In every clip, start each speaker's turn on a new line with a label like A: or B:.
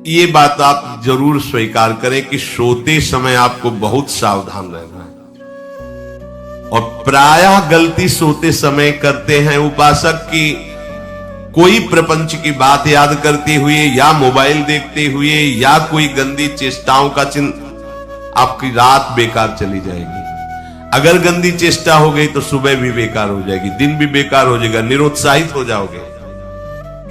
A: ये बात आप जरूर स्वीकार करें कि सोते समय आपको बहुत सावधान रहना है। और प्रायः गलती सोते समय करते हैं उपासक की कोई प्रपंच की बात याद करते हुए या मोबाइल देखते हुए या कोई गंदी चेष्टाओं का चिंता, आपकी रात बेकार चली जाएगी। अगर गंदी चेष्टा हो गई तो सुबह भी बेकार हो जाएगी, दिन भी बेकार हो जाएगा, निरुत्साहित हो जाओगे।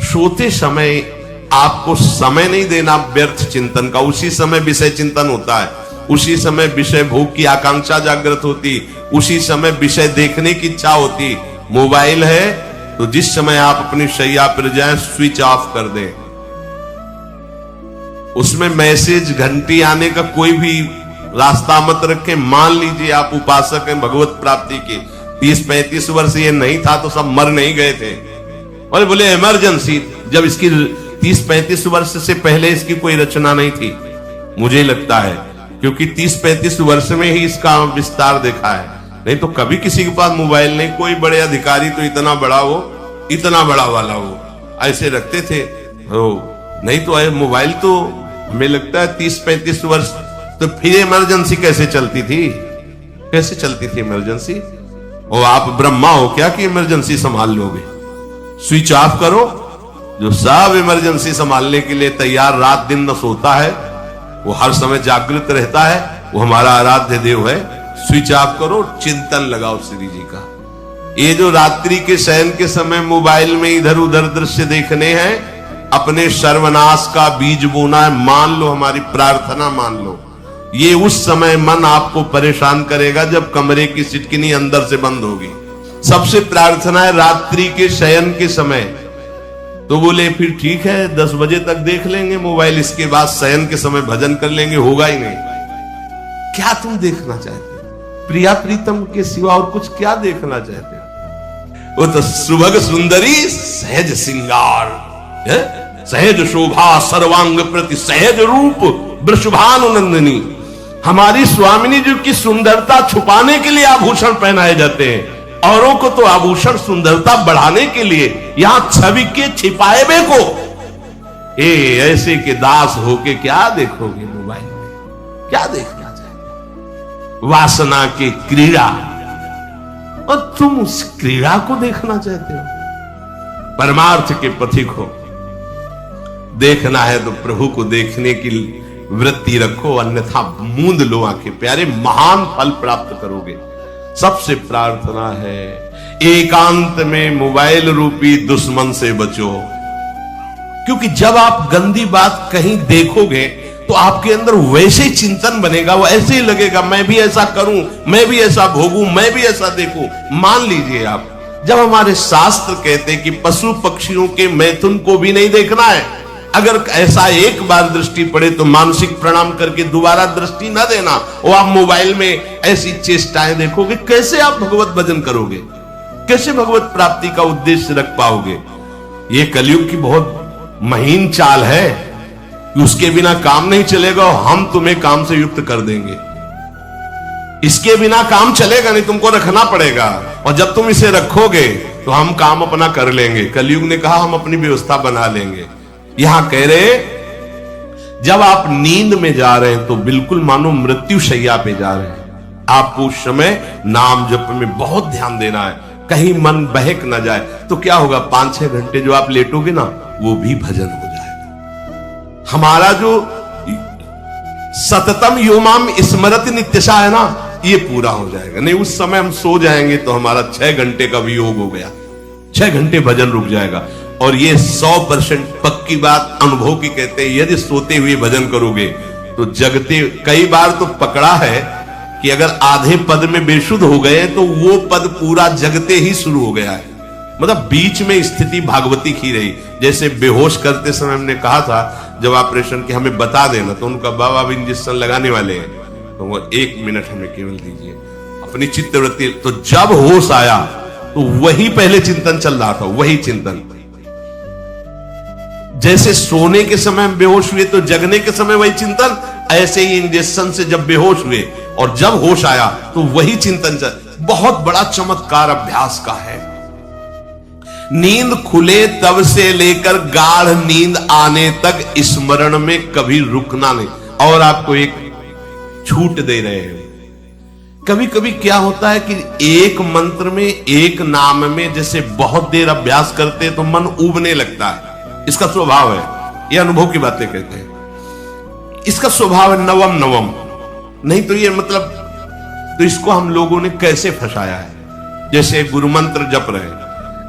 A: सोते समय आपको समय नहीं देना व्यर्थ चिंतन का। उसी समय विषय चिंतन होता है, उसी समय विषय भोग की आकांक्षा जागृत होती, उसी समय विषय देखने की इच्छा होती। मोबाइल है तो जिस समय आप अपनी शैया पर जाएं स्विच ऑफ कर दें। उसमें मैसेज घंटी आने का कोई भी रास्ता मत रखें। मान लीजिए आप उपासक हैं भगवत प्राप्ति के, 30-35 वर्ष ये नहीं था तो सब मर नहीं गए थे। और बोले इमरजेंसी, जब इसकी 30-35 वर्ष से पहले इसकी कोई रचना नहीं थी, मुझे लगता है, क्योंकि 30-35 वर्ष में ही इसका विस्तार देखा है। नहीं तो कभी किसी के पास मोबाइल नहीं। कोई बड़े अधिकारी तो इतना बड़ा हो, इतना बड़ा वाला हो, ऐसे रखते थे हो। नहीं तो मोबाइल तो हमें लगता है 30-35 वर्ष। तो फिर इमरजेंसी कैसे चलती थी? कैसे चलती थी इमरजेंसी? और आप ब्रह्मा हो क्या कि इमरजेंसी संभाल लोगे? स्विच ऑफ करो। जो सब इमरजेंसी संभालने के लिए तैयार रात दिन न सोता है, वो हर समय जागृत रहता है, वो हमारा आराध्य देव है। स्विच ऑफ करो, चिंतन लगाओ श्री जी का। ये जो रात्रि के शयन के समय मोबाइल में इधर उधर दृश्य देखने हैं, अपने सर्वनाश का बीज बोना है। मान लो, हमारी प्रार्थना मान लो, ये उस समय मन आपको परेशान करेगा जब कमरे की सिटकिनी अंदर से बंद होगी। सबसे प्रार्थना है रात्रि के शयन के समय। तो बोले फिर ठीक है 10 बजे तक देख लेंगे मोबाइल, इसके बाद शयन के समय भजन कर लेंगे। होगा ही नहीं। क्या तुम देखना चाहते हो? प्रिया प्रीतम के सिवा और कुछ क्या देखना चाहते हो? वो तो सुभग सुंदरी सहज सिंगार, सहज शोभा सर्वांग प्रति सहज रूप वृषभानुनंदिनी। हमारी स्वामिनी जी की सुंदरता छुपाने के लिए आभूषण पहनाए जाते हैं, औरों को तो आभूषण सुंदरता बढ़ाने के लिए। यहां छवि के छिपाए बे को ऐसे के दास होके क्या देखोगे मोबाइल में? क्या देखना चाहते? वासना की क्रीड़ा, और तुम उस क्रीड़ा को देखना चाहते हो? परमार्थ के पथिक हो। देखना है तो प्रभु को देखने की वृत्ति रखो, अन्यथा मूंद लो आंखें। प्यारे, महान फल प्राप्त करोगे। सबसे प्रार्थना है एकांत में मोबाइल रूपी दुश्मन से बचो। क्योंकि जब आप गंदी बात कहीं देखोगे तो आपके अंदर वैसे ही चिंतन बनेगा। वो ऐसे ही लगेगा, मैं भी ऐसा करूं, मैं भी ऐसा भोगूं, मैं भी ऐसा देखूं। मान लीजिए आप, जब हमारे शास्त्र कहते हैं कि पशु पक्षियों के मैथुन को भी नहीं देखना है, अगर ऐसा एक बार दृष्टि पड़े तो मानसिक प्रणाम करके दोबारा दृष्टि ना देना। और आप मोबाइल में ऐसी चेष्टाएं देखोगे, कैसे आप भगवत भजन करोगे? कैसे भगवत प्राप्ति का उद्देश्य रख पाओगे? ये कलयुग की बहुत महीन चाल है कि उसके बिना काम नहीं चलेगा और हम तुम्हें काम से युक्त कर देंगे। इसके बिना काम चलेगा नहीं, तुमको रखना पड़ेगा। और जब तुम इसे रखोगे तो हम काम अपना कर लेंगे। कलयुग ने कहा हम अपनी व्यवस्था बना लेंगे। यहां कह रहे, जब आप नींद में जा रहे हैं तो बिल्कुल मानो मृत्यु शैया पे जा रहे हैं। आपको उस समय नाम जप में बहुत ध्यान देना है, कहीं मन बहक ना जाए। तो क्या होगा, 5-6 घंटे जो आप लेटोगे ना, वो भी भजन हो जाएगा। हमारा जो सततम योमाम स्मरति नित्यशा है ना, ये पूरा हो जाएगा। नहीं, उस समय हम सो जाएंगे तो हमारा 6 घंटे का वियोग हो गया, 6 घंटे भजन रुक जाएगा। और ये 100% पक्की बात अनुभव की कहते हैं। यदि सोते हुए भजन करोगे तो जगते, कई बार तो पकड़ा है कि अगर आधे पद में बेशुद्ध हो गए तो वो पद पूरा जगते ही शुरू हो गया है। मतलब बीच में स्थिति भागवती की रही। जैसे बेहोश करते समय हमने कहा था, जब ऑपरेशन के हमें बता देना, तो उनका बाबा अब इंजेक्शन लगाने वाले हैं, तो वो 1 मिनट हमें केवल दीजिए, अपनी चित्तवृत्ति। तो जब होश आया तो वही पहले चिंतन चल रहा था, वही चिंतन। जैसे सोने के समय हम बेहोश हुए तो जगने के समय वही चिंतन, ऐसे ही इंजेक्शन से जब बेहोश हुए और जब होश आया तो वही चिंतन चल। बहुत बड़ा चमत्कार अभ्यास का है। नींद खुले तब से लेकर गाढ़ नींद आने तक स्मरण में कभी रुकना नहीं। और आपको एक छूट दे रहे हैं। कभी कभी क्या होता है कि एक मंत्र में, एक नाम में जैसे बहुत देर अभ्यास करते तो मन उबने लगता है। इसका स्वभाव है, ये अनुभव की बातें कहते हैं। इसका स्वभाव है नवम नवम। नहीं तो ये मतलब, तो इसको हम लोगों ने कैसे फंसाया है। जैसे गुरु मंत्र जप रहे हैं,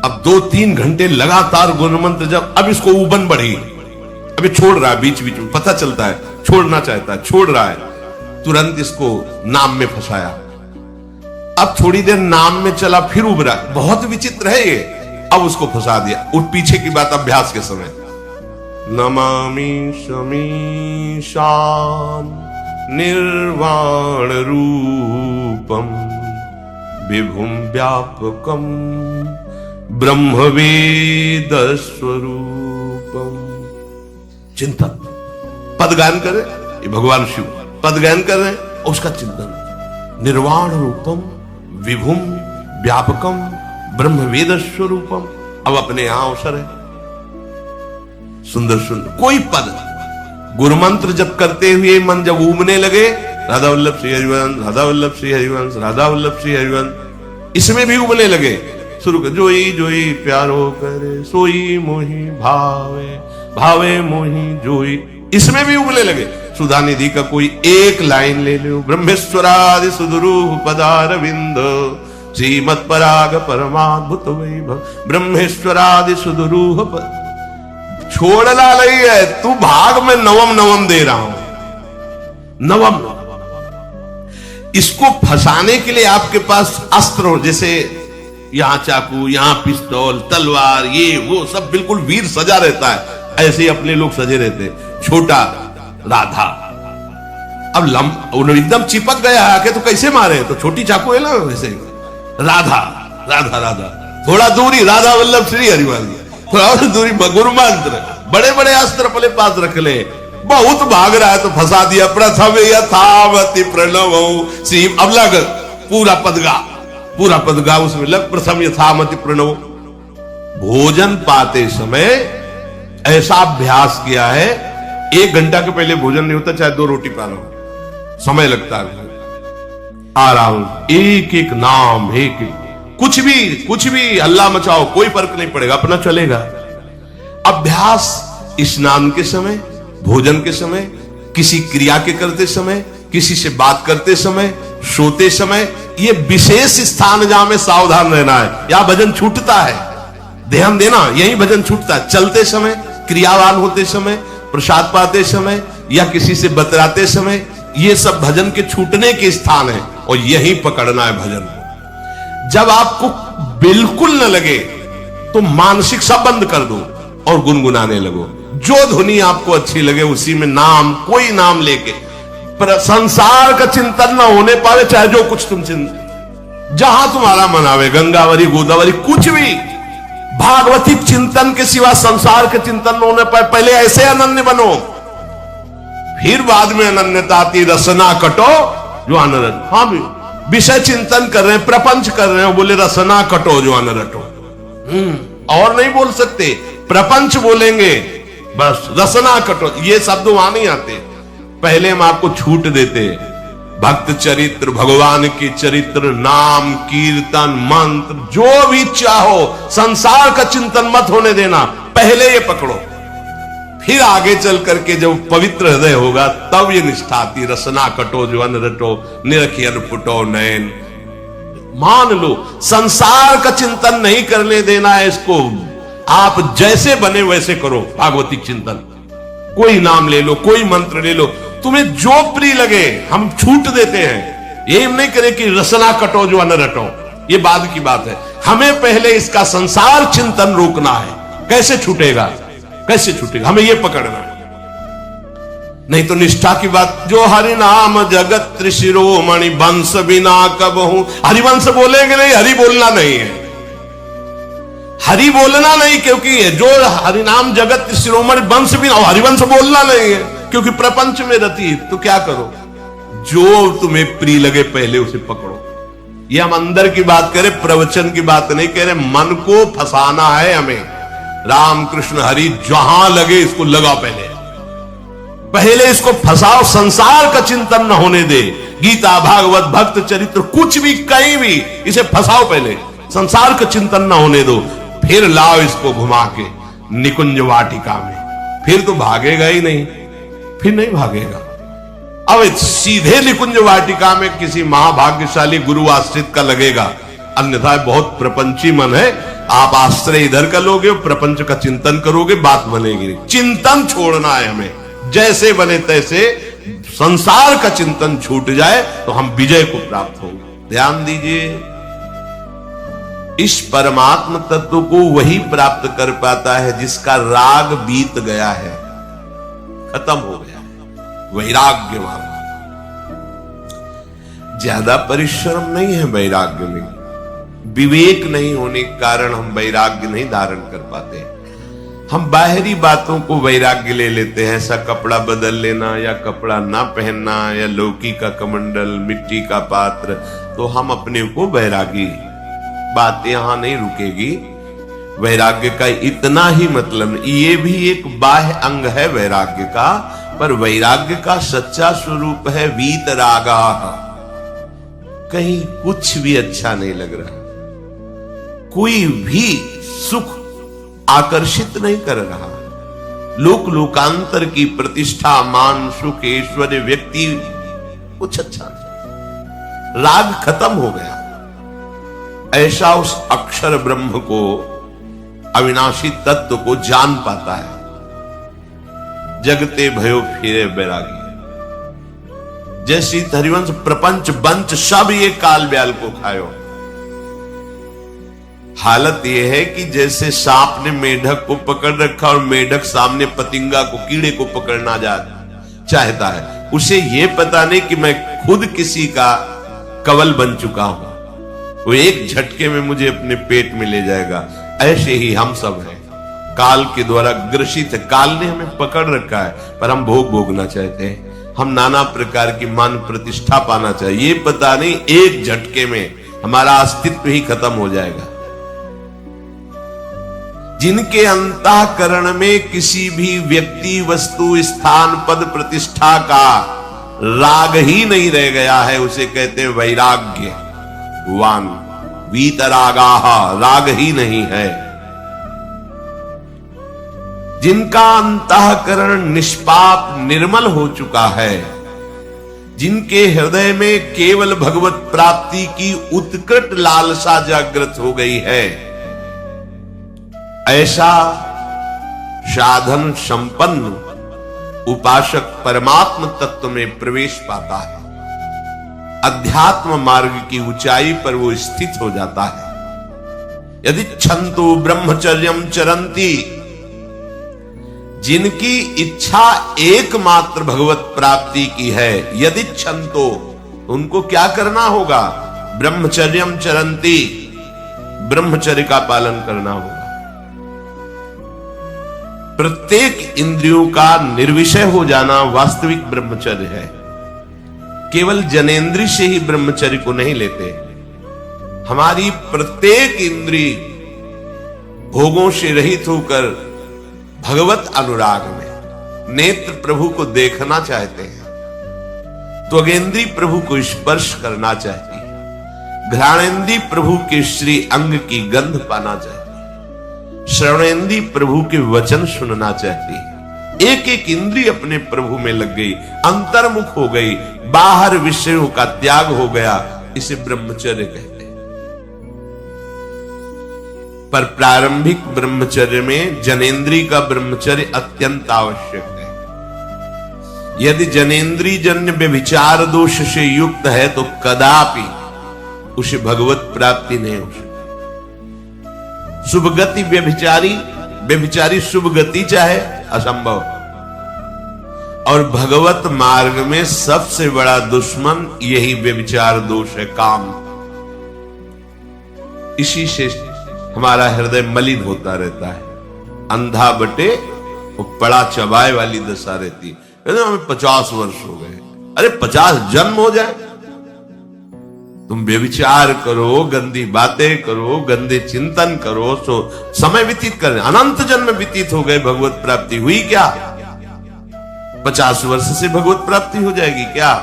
A: अब 2-3 घंटे लगातार गुरु मंत्र जप, अब इसको उबन बढ़ी, अभी छोड़ रहा है, बीच बीच में पता चलता है छोड़ना चाहता है, छोड़ रहा है, तुरंत इसको नाम में फंसाया। अब थोड़ी देर नाम में चला, फिर उभरा, बहुत विचित्र है ये, अब उसको फंसा दिया। उठ पीछे की बात अभ्यास के समय, नमामि समीशाम निर्वाण रूपम विभुम व्यापकम ब्रह्मवेद स्वरूपम। चिंतन, पदगान कर रहे, ये भगवान शिव पदगान कर रहे हैं, उसका चिंतन। निर्वाण रूपम विभुम व्यापकम ब्रह्मवेद स्वरूपम। अब अपने यहां अवसर है, सुंदर सुंदर कोई पद गुरु मंत्र जब करते हुए मन जब उबने लगे, राधा वल्लभ श्री हरिवंश, राधा वल्लभ श्री हरिवंश, राधा वल्लभ श्री हरिवंश, इसमें भी उबने लगे, शुरू कर, जोई जोई प्यारो करे सोई मोही भावे, भावे मोही जोई, इसमें भी उबले लगे। सुधा निधि का कोई एक लाइन ले लो, ब्रह्मेश्वरादि सुदुरूह पदारविंद श्रीमत् पराग परमाद्भुत वैभव, ब्रह्मेश्वरादि सुदुरूह पद, छोड़ना नहीं है तू, भाग में नवम नवम दे रहा हूं, नवम। इसको फंसाने के लिए आपके पास अस्त्र हो, जैसे यहां चाकू, यहां पिस्तौल, तलवार, ये वो सब बिल्कुल वीर सजा रहता है, ऐसे ही अपने लोग सजे रहते। छोटा राधा, अब एकदम चिपक गया आके तो कैसे मारे, तो छोटी चाकू है ना वैसे। राधा राधा राधा, थोड़ा दूरी राधा वल्लभ श्री हरिवंश, थोड़ा और दूरी गुरु मंत्र, बड़े बड़े अस्त्र अपने पास रख ले। बहुत भाग रहा है तो फंसा दिया। प्रथम यथावति प्रणव श्री, अब लग पूरा पदगा, पूरा पदगा उसमें लग, प्रथम यथामति प्रणव। भोजन पाते समय ऐसा अभ्यास किया है, 1 घंटा के पहले भोजन नहीं होता, चाहे 2 रोटी पा लो, समय लगता है। आराम, एक एक नाम, एक कुछ भी हल्ला मचाओ, कोई फर्क नहीं पड़ेगा, अपना चलेगा। अभ्यास स्नान के समय, भोजन के समय, किसी क्रिया के करते समय, किसी से बात करते समय, सोते समय, ये विशेष स्थान जहां में सावधान रहना है। यहां भजन छूटता है, ध्यान देना, यही भजन छूटता है। चलते समय, क्रियावान होते समय, प्रसाद पाते समय या किसी से बतराते समय, ये सब भजन के छूटने के स्थान है, और यही पकड़ना है भजन को। जब आपको बिल्कुल न लगे तो मानसिक सब बंद कर दो और गुनगुनाने लगो। जो धुनी आपको अच्छी लगे उसी में नाम, कोई नाम लेके, पर संसार का चिंतन ना होने पावे, चाहे जो कुछ तुम चिंतन, जहां तुम्हारा मन आवे, गंगावरी गोदावरी कुछ भी, भागवती चिंतन के सिवा संसार के चिंतन न होने पाए। पहले ऐसे अनन्य बनो, फिर बाद में अनन्यता आती, रसना कटो जो अनरट। हाँ भी विषय चिंतन कर रहे हैं, प्रपंच कर रहे हैं, बोले रसना कटो जो अनरटो, और नहीं बोल सकते, प्रपंच बोलेंगे बस, रसना कटो, ये शब्द वहां नहीं आते। पहले हम आपको छूट देते, भक्त चरित्र, भगवान के चरित्र, नाम, कीर्तन, मंत्र, जो भी चाहो, संसार का चिंतन मत होने देना, पहले ये पकड़ो, फिर आगे चल करके जब पवित्र हृदय होगा तब ये निष्ठा आती। रसना कटो जो अन रटो, निरखियन फुटो नयन। मान लो संसार का चिंतन नहीं करने देना है इसको, आप जैसे बने वैसे करो भागवती चिंतन। कोई नाम ले लो, कोई मंत्र ले लो, तुम्हें जो प्रिय लगे, हम छूट देते हैं। ये हम नहीं करें कि रसना कटो जो अन रटो, ये बाद की बात है। हमें पहले इसका संसार चिंतन रोकना है। कैसे छूटेगा, कैसे छूटेगा, हमें यह पकड़ना है। नहीं तो निष्ठा की बात, जो हरि नाम जगत त्रिशिरोमणि वंश बिना कबहू, हरिवंश बोलेंगे नहीं, हरि बोलना नहीं है, हरि बोलना नहीं, क्योंकि जो हरिनाम जगत शिरोमणि वंश बिना, हरिवंश बोलना नहीं है, क्योंकि प्रपंच में रति। तो क्या करो, जो तुम्हें प्रिय लगे पहले उसे पकड़ो। ये हम अंदर की बात करें, प्रवचन की बात नहीं कह रहे। मन को फंसाना है हमें। राम कृष्ण हरि जहां लगे इसको लगा, पहले इसको फंसाओ, संसार का चिंतन न होने दे। गीता भागवत भक्त चरित्र कुछ भी कहीं भी इसे फंसाओ, पहले संसार का चिंतन न होने दो, फिर लाओ इसको घुमा के निकुंज वाटिका में। फिर तो भागेगा ही नहीं, फिर नहीं भागेगा। अब सीधे निकुंज वाटिका में किसी महाभाग्यशाली गुरु आश्रित का लगेगा, अन्यथा बहुत प्रपंची मन है। आप आश्रय इधर का लोगे, प्रपंच का चिंतन करोगे, बात बनेगी। चिंतन छोड़ना है हमें, जैसे बने तैसे संसार का चिंतन छूट जाए तो हम विजय को प्राप्त होंगे। ध्यान दीजिए, इस परमात्म तत्व को वही प्राप्त कर पाता है जिसका राग बीत गया है, खत्म हो गया है, वैराग्यवान। ज्यादा परिश्रम नहीं है वैराग्य में, विवेक नहीं होने के कारण हम वैराग्य नहीं धारण कर पाते। हम बाहरी बातों को वैराग्य ले लेते हैं, ऐसा कपड़ा बदल लेना या कपड़ा ना पहनना या लौकी का कमंडल, मिट्टी का पात्र, तो हम अपने को वैरागी। बात यहां नहीं रुकेगी। वैराग्य का इतना ही मतलब, ये भी एक बाह्य अंग है वैराग्य का, पर वैराग्य का सच्चा स्वरूप है वीतरागा। कहीं कुछ भी अच्छा नहीं लग रहा, कोई भी सुख आकर्षित नहीं कर रहा, लोक लोकांतर की प्रतिष्ठा, मान, सुख, ऐश्वर्य, व्यक्ति कुछ अच्छा नहीं, राग खत्म हो गया। ऐसा उस अक्षर ब्रह्म को, अविनाशी तत्व को जान पाता है। जगते भयो फिरे बैरागी, जैसी हरिवंश प्रपंच बंच सब ये काल ब्याल को खायो। हालत यह है कि जैसे सांप ने मेढक को पकड़ रखा और मेढक सामने पतिंगा को, कीड़े को पकड़ना चाहता है। उसे यह पता नहीं कि मैं खुद किसी का कवल बन चुका हूं, वो एक झटके में मुझे अपने पेट में ले जाएगा। ऐसे ही हम सब हैं, काल के द्वारा ग्रसित है। काल ने हमें पकड़ रखा है, पर हम भोग भोगना चाहते हैं। हम नाना प्रकार की मान प्रतिष्ठा पाना चाहिए, ये पता नहीं एक झटके में हमारा अस्तित्व ही खत्म हो जाएगा। जिनके अंतःकरण में किसी भी व्यक्ति, वस्तु, स्थान, पद, प्रतिष्ठा का राग ही नहीं रह गया है, उसे कहते हैं वैराग्य वान। वीतरागाह, राग ही नहीं है। जिनका अंतःकरण निष्पाप निर्मल हो चुका है, जिनके हृदय में केवल भगवत प्राप्ति की उत्कट लालसा जागृत हो गई है, ऐसा साधन संपन्न उपासक परमात्म तत्व में प्रवेश पाता है। अध्यात्म मार्ग की ऊंचाई पर वो स्थित हो जाता है। यदि छंतो ब्रह्मचर्यम चरंती, जिनकी इच्छा एकमात्र भगवत प्राप्ति की है, यदि छंतो, उनको क्या करना होगा? ब्रह्मचर्यम चरंती, ब्रह्मचर्य का पालन करना होगा। प्रत्येक इंद्रियों का निर्विषय हो जाना वास्तविक ब्रह्मचर्य है। केवल जनेंद्रिय से ही ब्रह्मचर्य को नहीं लेते। हमारी प्रत्येक इंद्रिय भोगों से रहित होकर भगवत अनुराग में, नेत्र प्रभु को देखना चाहते हैं, त्वगेंद्रिय प्रभु को स्पर्श करना चाहती है, घ्राणेंद्रिय प्रभु के श्री अंग की गंध पाना चाहती है, श्रवणेंद्रिय प्रभु के वचन सुनना चाहती है। एक एक इंद्रिय अपने प्रभु में लग गई, अंतर्मुख हो गई, बाहर विषयों का त्याग हो गया। इसे ब्रह्मचर्य कहते हैं। पर प्रारंभिक ब्रह्मचर्य में जनेंद्रिय का ब्रह्मचर्य अत्यंत आवश्यक है। यदि जनेंद्रिय जन्य व्यभिचार दोष से युक्त है तो कदापि उसे भगवत प्राप्ति नहीं हो सकती। शुभ गति व्यभिचारी शुभ गति चाहे, असंभव। और भगवत मार्ग में सबसे बड़ा दुश्मन यही व्यभिचार दोष है, काम। इसी से हमारा हृदय मलिन होता रहता है, अंधा बटे वो पड़ा चबाए वाली दशा रहती है। कहते हमें 50 वर्ष हो गए। अरे 50 जन्म हो जाए, तुम व्यभिचार करो, गंदी बातें करो, गंदे चिंतन करो, सो समय व्यतीत कर, अनंत जन्म व्यतीत हो गए, भगवत प्राप्ति हुई क्या? 50 वर्ष से भगवत प्राप्ति हो जाएगी क्या?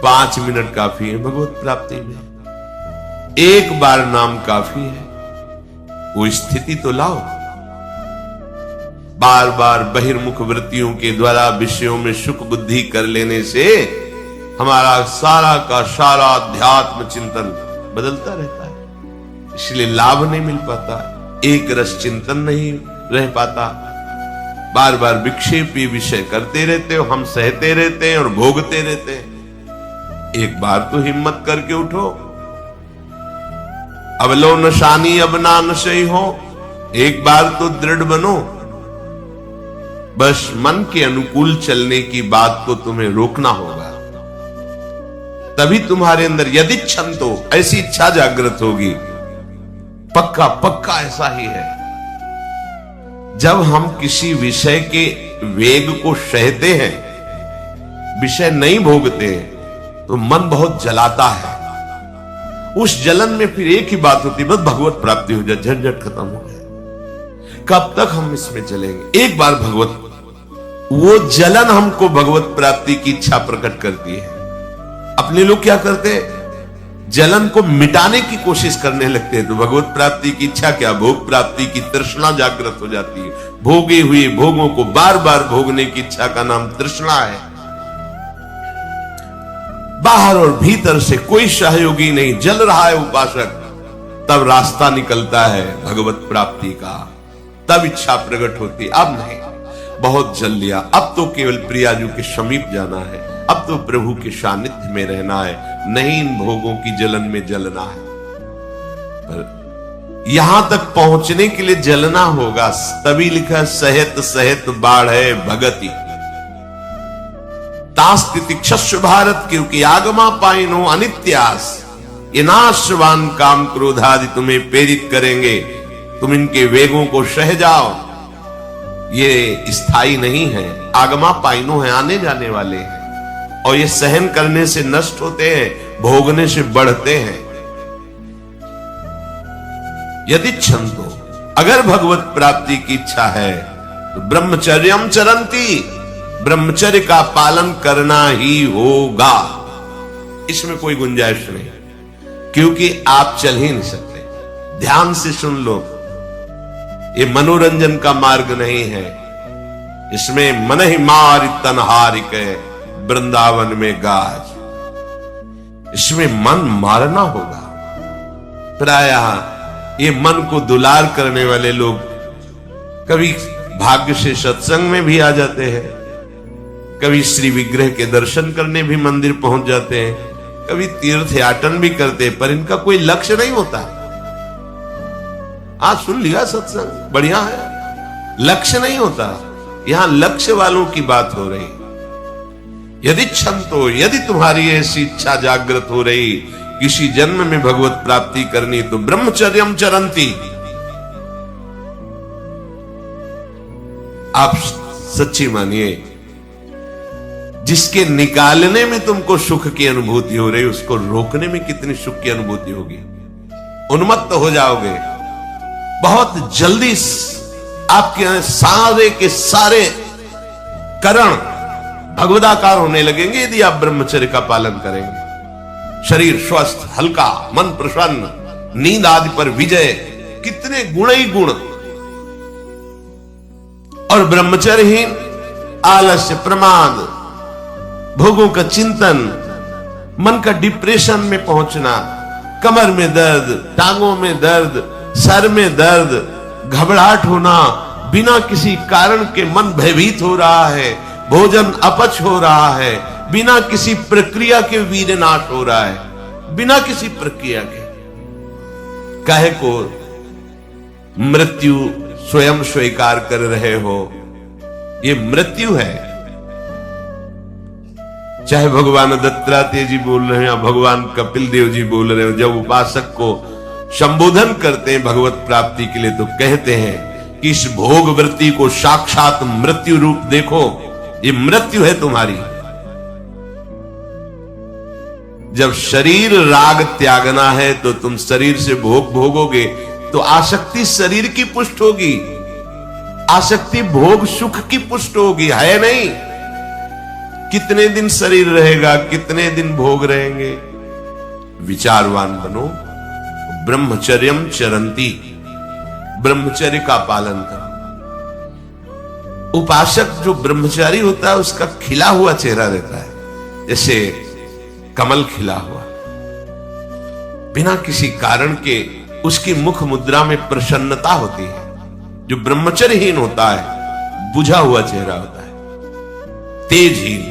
A: 5 मिनट काफी है भगवत प्राप्ति में। एक बार नाम काफी है। वो स्थिति तो लाओ। बार बार बहिर्मुख वृत्तियों के द्वारा विषयों में सुख बुद्धि कर लेने से हमारा सारा का सारा अध्यात्म चिंतन बदलता रहता है, इसलिए लाभ नहीं मिल पाता, एक रस चिंतन नहीं रह पाता। बार बार विक्षेपी विषय करते रहते हो, हम सहते रहते हैं और भोगते रहते हैं। एक बार तो हिम्मत करके उठो। अब लो नशानी अब ना नशई हो, एक बार तो दृढ़ बनो। बस मन के अनुकूल चलने की बात को तुम्हें रोकना होगा, तभी तुम्हारे अंदर यदि क्षंतो ऐसी इच्छा जागृत होगी। पक्का पक्का ऐसा ही है। जब हम किसी विषय के वेग को सहते हैं, विषय नहीं भोगते हैं, तो मन बहुत जलाता है। उस जलन में फिर एक ही बात होती है, बस भगवत प्राप्ति हो जाए, झंझट खत्म हो जाए। कब तक हम इसमें चलेंगे? एक बार भगवत, वो जलन हमको भगवत प्राप्ति की इच्छा प्रकट करती है। अपने लोग क्या करते हैं? जलन को मिटाने की कोशिश करने लगते हैं, तो भगवत प्राप्ति की इच्छा क्या, भोग प्राप्ति की तृष्णा जागृत हो जाती है। भोगे हुए भोगों को बार बार भोगने की इच्छा का नाम तृष्णा है। बाहर और भीतर से कोई सहयोगी नहीं, जल रहा है उपासक, तब रास्ता निकलता है भगवत प्राप्ति का, तब इच्छा प्रकट होती। अब नहीं, बहुत जल लिया, अब तो केवल प्रियाजू के समीप जाना है, अब तो प्रभु के सानिध्य में रहना है, नहीं इन भोगों की जलन में जलना है। पर यहां तक पहुंचने के लिए जलना होगा, तभी लिखा सहित सहित बाढ़ भगति तास्तितिक्षस्व भारत, क्योंकि आगमा पाइनो अनित्यास, ये नाशवान काम क्रोधादि तुम्हें प्रेरित करेंगे, तुम इनके वेगों को सह जाओ। ये स्थायी नहीं है, आगमा पाइनो है, आने जाने वाले हैं, और ये सहन करने से नष्ट होते हैं, भोगने से बढ़ते हैं। यदि क्षंतो, अगर भगवत प्राप्ति की इच्छा है तो ब्रह्मचर्यम चरंती, ब्रह्मचर्य का पालन करना ही होगा, इसमें कोई गुंजाइश नहीं, क्योंकि आप चल ही नहीं सकते। ध्यान से सुन लो, ये मनोरंजन का मार्ग नहीं है, इसमें मन ही मार तनहारिक वृंदावन में गाज, इसमें मन मारना होगा। प्रायः ये मन को दुलार करने वाले लोग कभी भाग्य से सत्संग में भी आ जाते हैं, कभी श्री विग्रह के दर्शन करने भी मंदिर पहुंच जाते हैं, कभी तीर्थ याटन भी करते हैं, पर इनका कोई लक्ष्य नहीं होता। आज सुन लिया सत्संग, बढ़िया है, लक्ष्य नहीं होता। यहां लक्ष्य वालों की बात हो रही। यदि क्षंतो, यदि तुम्हारी ऐसी इच्छा जागृत हो रही किसी जन्म में भगवत प्राप्ति करनी, तो ब्रह्मचर्यम चरंती, आप सच्ची मानिए, जिसके निकालने में तुमको सुख की अनुभूति हो रही, उसको रोकने में कितनी सुख की अनुभूति होगी। उन्मत्त हो जाओगे, बहुत जल्दी आपके सारे के सारे करण भगवदाकार होने लगेंगे यदि आप ब्रह्मचर्य का पालन करेंगे। शरीर स्वस्थ, हल्का, मन प्रसन्न, नींद आदि पर विजय, कितने गुण ही गुण। और ब्रह्मचर्यहीन आलस्य, प्रमाद, भोगों का चिंतन, मन का डिप्रेशन में पहुंचना, कमर में दर्द, टांगों में दर्द, सर में दर्द, घबराहट होना, बिना किसी कारण के मन भयभीत हो रहा है, भोजन अपच हो रहा है, बिना किसी प्रक्रिया के वीरनाश हो रहा है, बिना किसी प्रक्रिया के। काहे को मृत्यु स्वयं स्वीकार कर रहे हो? ये मृत्यु है। चाहे भगवान दत्तात्रेय जी बोल रहे हैं या भगवान कपिल देव जी बोल रहे हो, जब उपासक को संबोधन करते हैं भगवत प्राप्ति के लिए, तो कहते हैं कि इस भोग वृत्ति को साक्षात मृत्यु रूप देखो, ये मृत्यु है तुम्हारी। जब शरीर राग त्यागना है तो तुम शरीर से भोग भोगोगे तो आसक्ति शरीर की पुष्ट होगी, आसक्ति भोग सुख की पुष्ट होगी, है नहीं। कितने दिन शरीर रहेगा, कितने दिन भोग रहेंगे। विचारवान बनो, ब्रह्मचर्यम चरंती, ब्रह्मचर्य का पालन करो। उपासक जो ब्रह्मचारी होता है उसका खिला हुआ चेहरा रहता है, जैसे कमल खिला हुआ, बिना किसी कारण के उसकी मुख मुद्रा में प्रसन्नता होती है। जो ब्रह्मचर्यहीन होता है बुझा हुआ चेहरा होता है, तेजहीन,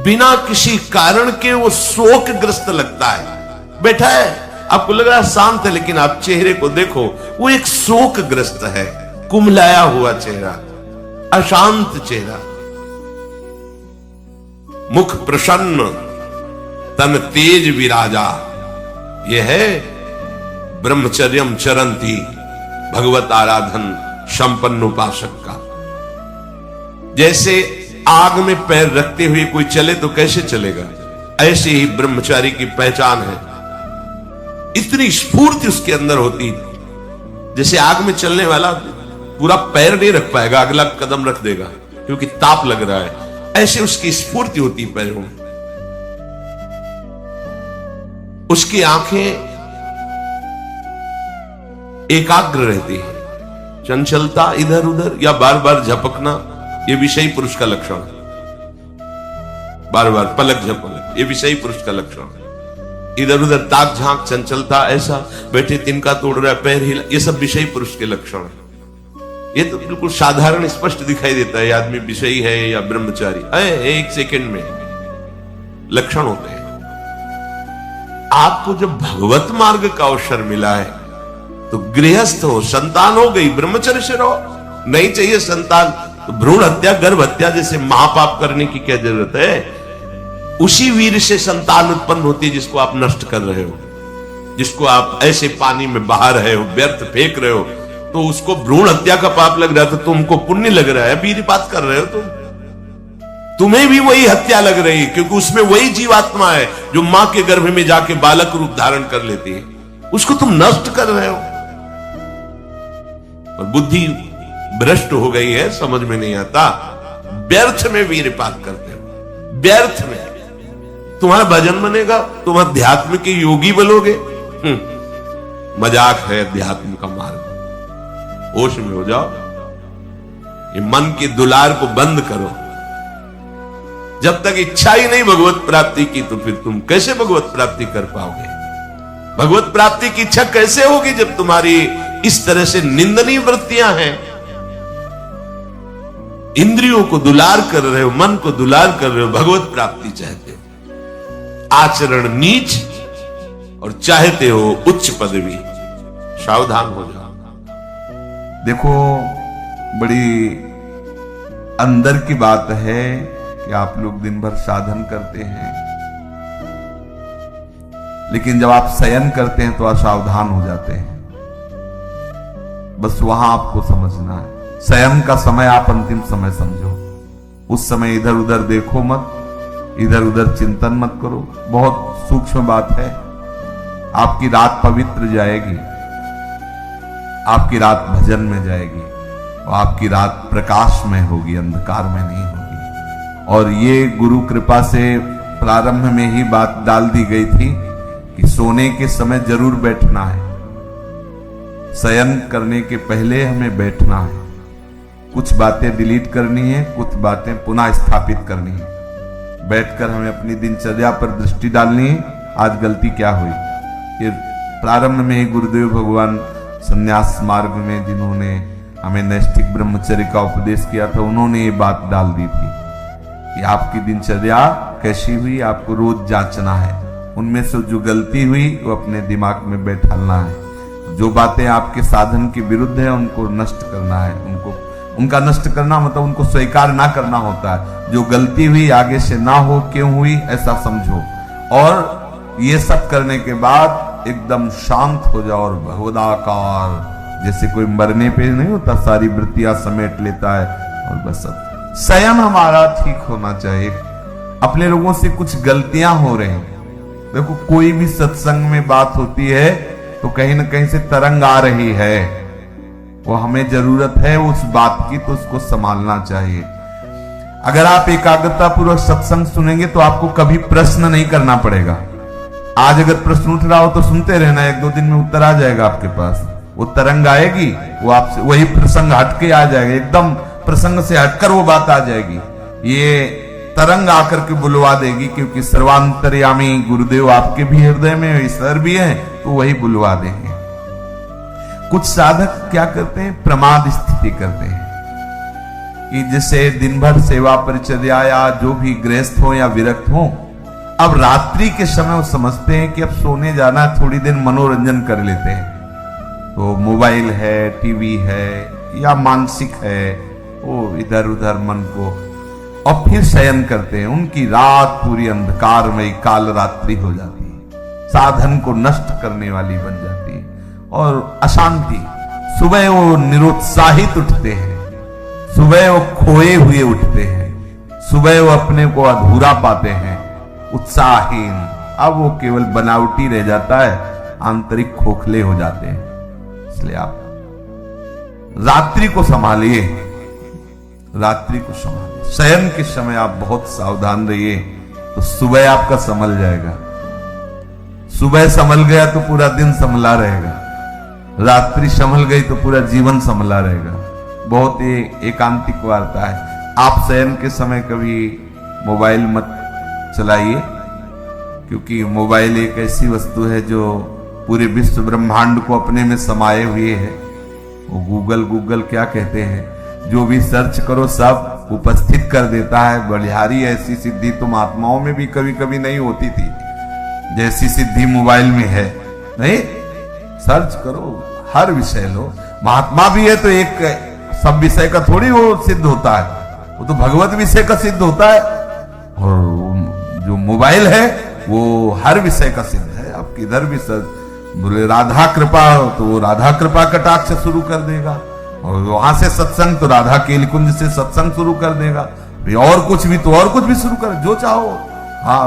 A: बिना किसी कारण के वो शोकग्रस्त लगता है। बैठा है, आपको लग रहा है शांत है, लेकिन आप चेहरे को देखो, वो एक शोकग्रस्त है, कुम्हलाया हुआ चेहरा, अशांत चेहरा। मुख प्रसन्न, तन तेज विराजा, यह है ब्रह्मचर्यम चरंती, भगवत आराधन संपन्न उपासक का। जैसे आग में पैर रखते हुए कोई चले तो कैसे चलेगा, ऐसे ही ब्रह्मचारी की पहचान है। इतनी स्फूर्ति उसके अंदर होती, जैसे आग में चलने वाला पूरा पैर नहीं रख पाएगा, अगला कदम रख देगा क्योंकि ताप लग रहा है, ऐसे उसकी स्फूर्ति होती पैरों में। उसकी आंखें एकाग्र रहती है, चंचलता इधर उधर या बार बार झपकना यह विषयी पुरुष का लक्षण है। बार बार पलक झपकना यह विषयी पुरुष का लक्षण है। इधर उधर ताक झांक, चंचलता, ऐसा बैठे तिनका तोड़ रहा है, पैर हिला, ये सब विषयी पुरुष के लक्षण है। ये तो बिल्कुल साधारण स्पष्ट दिखाई देता है आदमी विषयी है या ब्रह्मचारी है, एक सेकंड में लक्षण होते हैं। आपको जब भगवत मार्ग का अवसर मिला है तो गृहस्थ हो, संतान हो गई, ब्रह्मचर्य से रहो। नहीं चाहिए संतान तो भ्रूण हत्या, गर्भ हत्या जैसे महापाप करने की क्या जरूरत है। उसी वीर से संतान उत्पन्न होती है जिसको आप नष्ट कर रहे हो, जिसको आप ऐसे पानी में बहा रहे हो, व्यर्थ फेंक रहे हो, तो उसको भ्रूण हत्या का पाप लग रहा है, तो तुमको पुण्य लग रहा है, वीरपात कर रहे हो तुम्हें भी वही हत्या लग रही है, क्योंकि उसमें वही जीवात्मा है जो मां के गर्भ में जाके बालक रूप धारण कर लेती है, उसको तुम नष्ट कर रहे हो। और बुद्धि भ्रष्ट हो गई है, समझ में नहीं आता, व्यर्थ में वीरपात करते हो, व्यर्थ में। तुम्हारा भजन बनेगा, तुम अध्यात्म के योगी बनोगे, मजाक है अध्यात्म का मार्ग। होश में हो जाओ, ये मन के दुलार को बंद करो। जब तक इच्छा ही नहीं भगवत प्राप्ति की तो फिर तुम कैसे भगवत प्राप्ति कर पाओगे। भगवत प्राप्ति की इच्छा कैसे होगी जब तुम्हारी इस तरह से निंदनीय वृत्तियां हैं। इंद्रियों को दुलार कर रहे हो, मन को दुलार कर रहे हो, भगवत प्राप्ति चाहते हो, आचरण नीच और चाहते हो उच्च पदवी। सावधान हो जाओ।
B: देखो, बड़ी अंदर की बात है कि आप लोग दिन भर साधन करते हैं, लेकिन जब आप शयन करते हैं तो असावधान हो जाते हैं। बस वहां आपको समझना है, शयन का समय आप अंतिम समय समझो। उस समय इधर उधर देखो मत, इधर उधर चिंतन मत करो। बहुत सूक्ष्म बात है। आपकी रात पवित्र जाएगी, आपकी रात भजन में जाएगी, और आपकी रात प्रकाश में होगी, अंधकार में नहीं होगी। और ये गुरु कृपा से प्रारंभ में ही बात डाल दी गई थी कि सोने के समय जरूर बैठना है, शयन करने के पहले हमें बैठना है। कुछ बातें डिलीट करनी है, कुछ बातें पुनः स्थापित करनी है। बैठकर हमें अपनी दिनचर्या पर दृष्टि डालनी है। आज गलती क्या हुई, ये प्रारंभ में ही गुरुदेव भगवान संन्यास मार्ग में जिन्होंने हमें नैष्ठिक ब्रह्मचर्य का उपदेश किया था, उन्होंने ये बात डाल दी थी कि आपकी दिनचर्या कैसी हुई आपको रोज जांचना है। उनमें से जो गलती हुई वो अपने दिमाग में बैठाना है। जो बातें आपके साधन के विरुद्ध है उनको नष्ट करना है। उनका नष्ट करना मतलब उनको स्वीकार ना करना होता है। जो गलती हुई आगे से ना हो, क्यों हुई ऐसा समझो, और ये सब करने के बाद एकदम शांत हो जाओ और भगवदाकार, जैसे कोई मरने पे नहीं होता, सारी वृत्तियां समेट लेता है और बस शयन हमारा ठीक होना चाहिए। अपने लोगों से कुछ गलतियां हो रही, देखो कोई भी सत्संग में बात होती है तो कहीं ना कहीं से तरंग आ रही है, वो हमें जरूरत है उस बात की, तो उसको संभालना चाहिए। अगर आप एकाग्रता पूर्वक सत्संग सुनेंगे तो आपको कभी प्रश्न नहीं करना पड़ेगा। आज अगर प्रश्न उठ रहा हो तो सुनते रहना, 1-2 दिन में उत्तर आ जाएगा आपके पास। वो तरंग आएगी, वो आपसे वही प्रसंग हटके आ जाएगा, एकदम प्रसंग से हटकर वो बात आ जाएगी। ये तरंग आकर के बुलवा देगी, क्योंकि सर्वांतर्यामी गुरुदेव आपके भी हृदय में ईश्वर भी है, तो वही बुलवा देंगे। कुछ साधक क्या करते हैं, प्रमाद स्थिति करते हैं कि जैसे दिन भर सेवा परिचर्या या जो भी गृहस्थ हो या विरक्त हो, अब रात्रि के समय वो समझते हैं कि अब सोने जाना, थोड़ी देर मनोरंजन कर लेते हैं। तो मोबाइल है, टीवी है या मानसिक है, वो इधर उधर मन को, और फिर शयन करते हैं। उनकी रात पूरी अंधकारमयी काल रात्रि हो जाती है, साधन को नष्ट करने वाली बन जाती है और अशांति। सुबह वो निरुत्साहित उठते हैं, सुबह वो खोए हुए उठते हैं, सुबह वो अपने को अधूरा पाते हैं, उत्साहहीन। अब वो केवल बनावटी रह जाता है, आंतरिक खोखले हो जाते हैं। इसलिए आप रात्रि को संभालिए, रात्रि को संभालिए। शयन के समय आप बहुत सावधान रहिए, तो सुबह आपका संभल जाएगा। सुबह संभल गया तो पूरा दिन संभला रहेगा, रात्रि संभल गई तो पूरा जीवन संभला रहेगा। बहुत ही एकांतिक वार्ता है। आप शयन के समय कभी मोबाइल मत चलाइए, क्योंकि मोबाइल एक ऐसी वस्तु है जो पूरे विश्व ब्रह्मांड को अपने में समाये हुए है। वो गूगल क्या कहते हैं, जो भी सर्च करो सब उपस्थित कर देता है। बलिहारी ऐसी सिद्धि तो महात्माओं में भी कभी कभी नहीं होती थी, जैसी सिद्धि मोबाइल में है। नहीं, सर्च करो, हर विषय लो। महात्मा भी है तो एक सब विषय का थोड़ी वो सिद्ध होता है, वो तो भगवत विषय का सिद्ध होता है। और जो मोबाइल है वो हर विषय का सिद्ध है। आप किधर भी सर्च, बोले राधा कृपा तो वो राधा कृपा कटाक्ष शुरू कर देगा, और वहां से सत्संग तो राधा केली कुंज से सत्संग शुरू कर देगा। और कुछ भी तो और कुछ भी शुरू कर, जो चाहो। हाँ,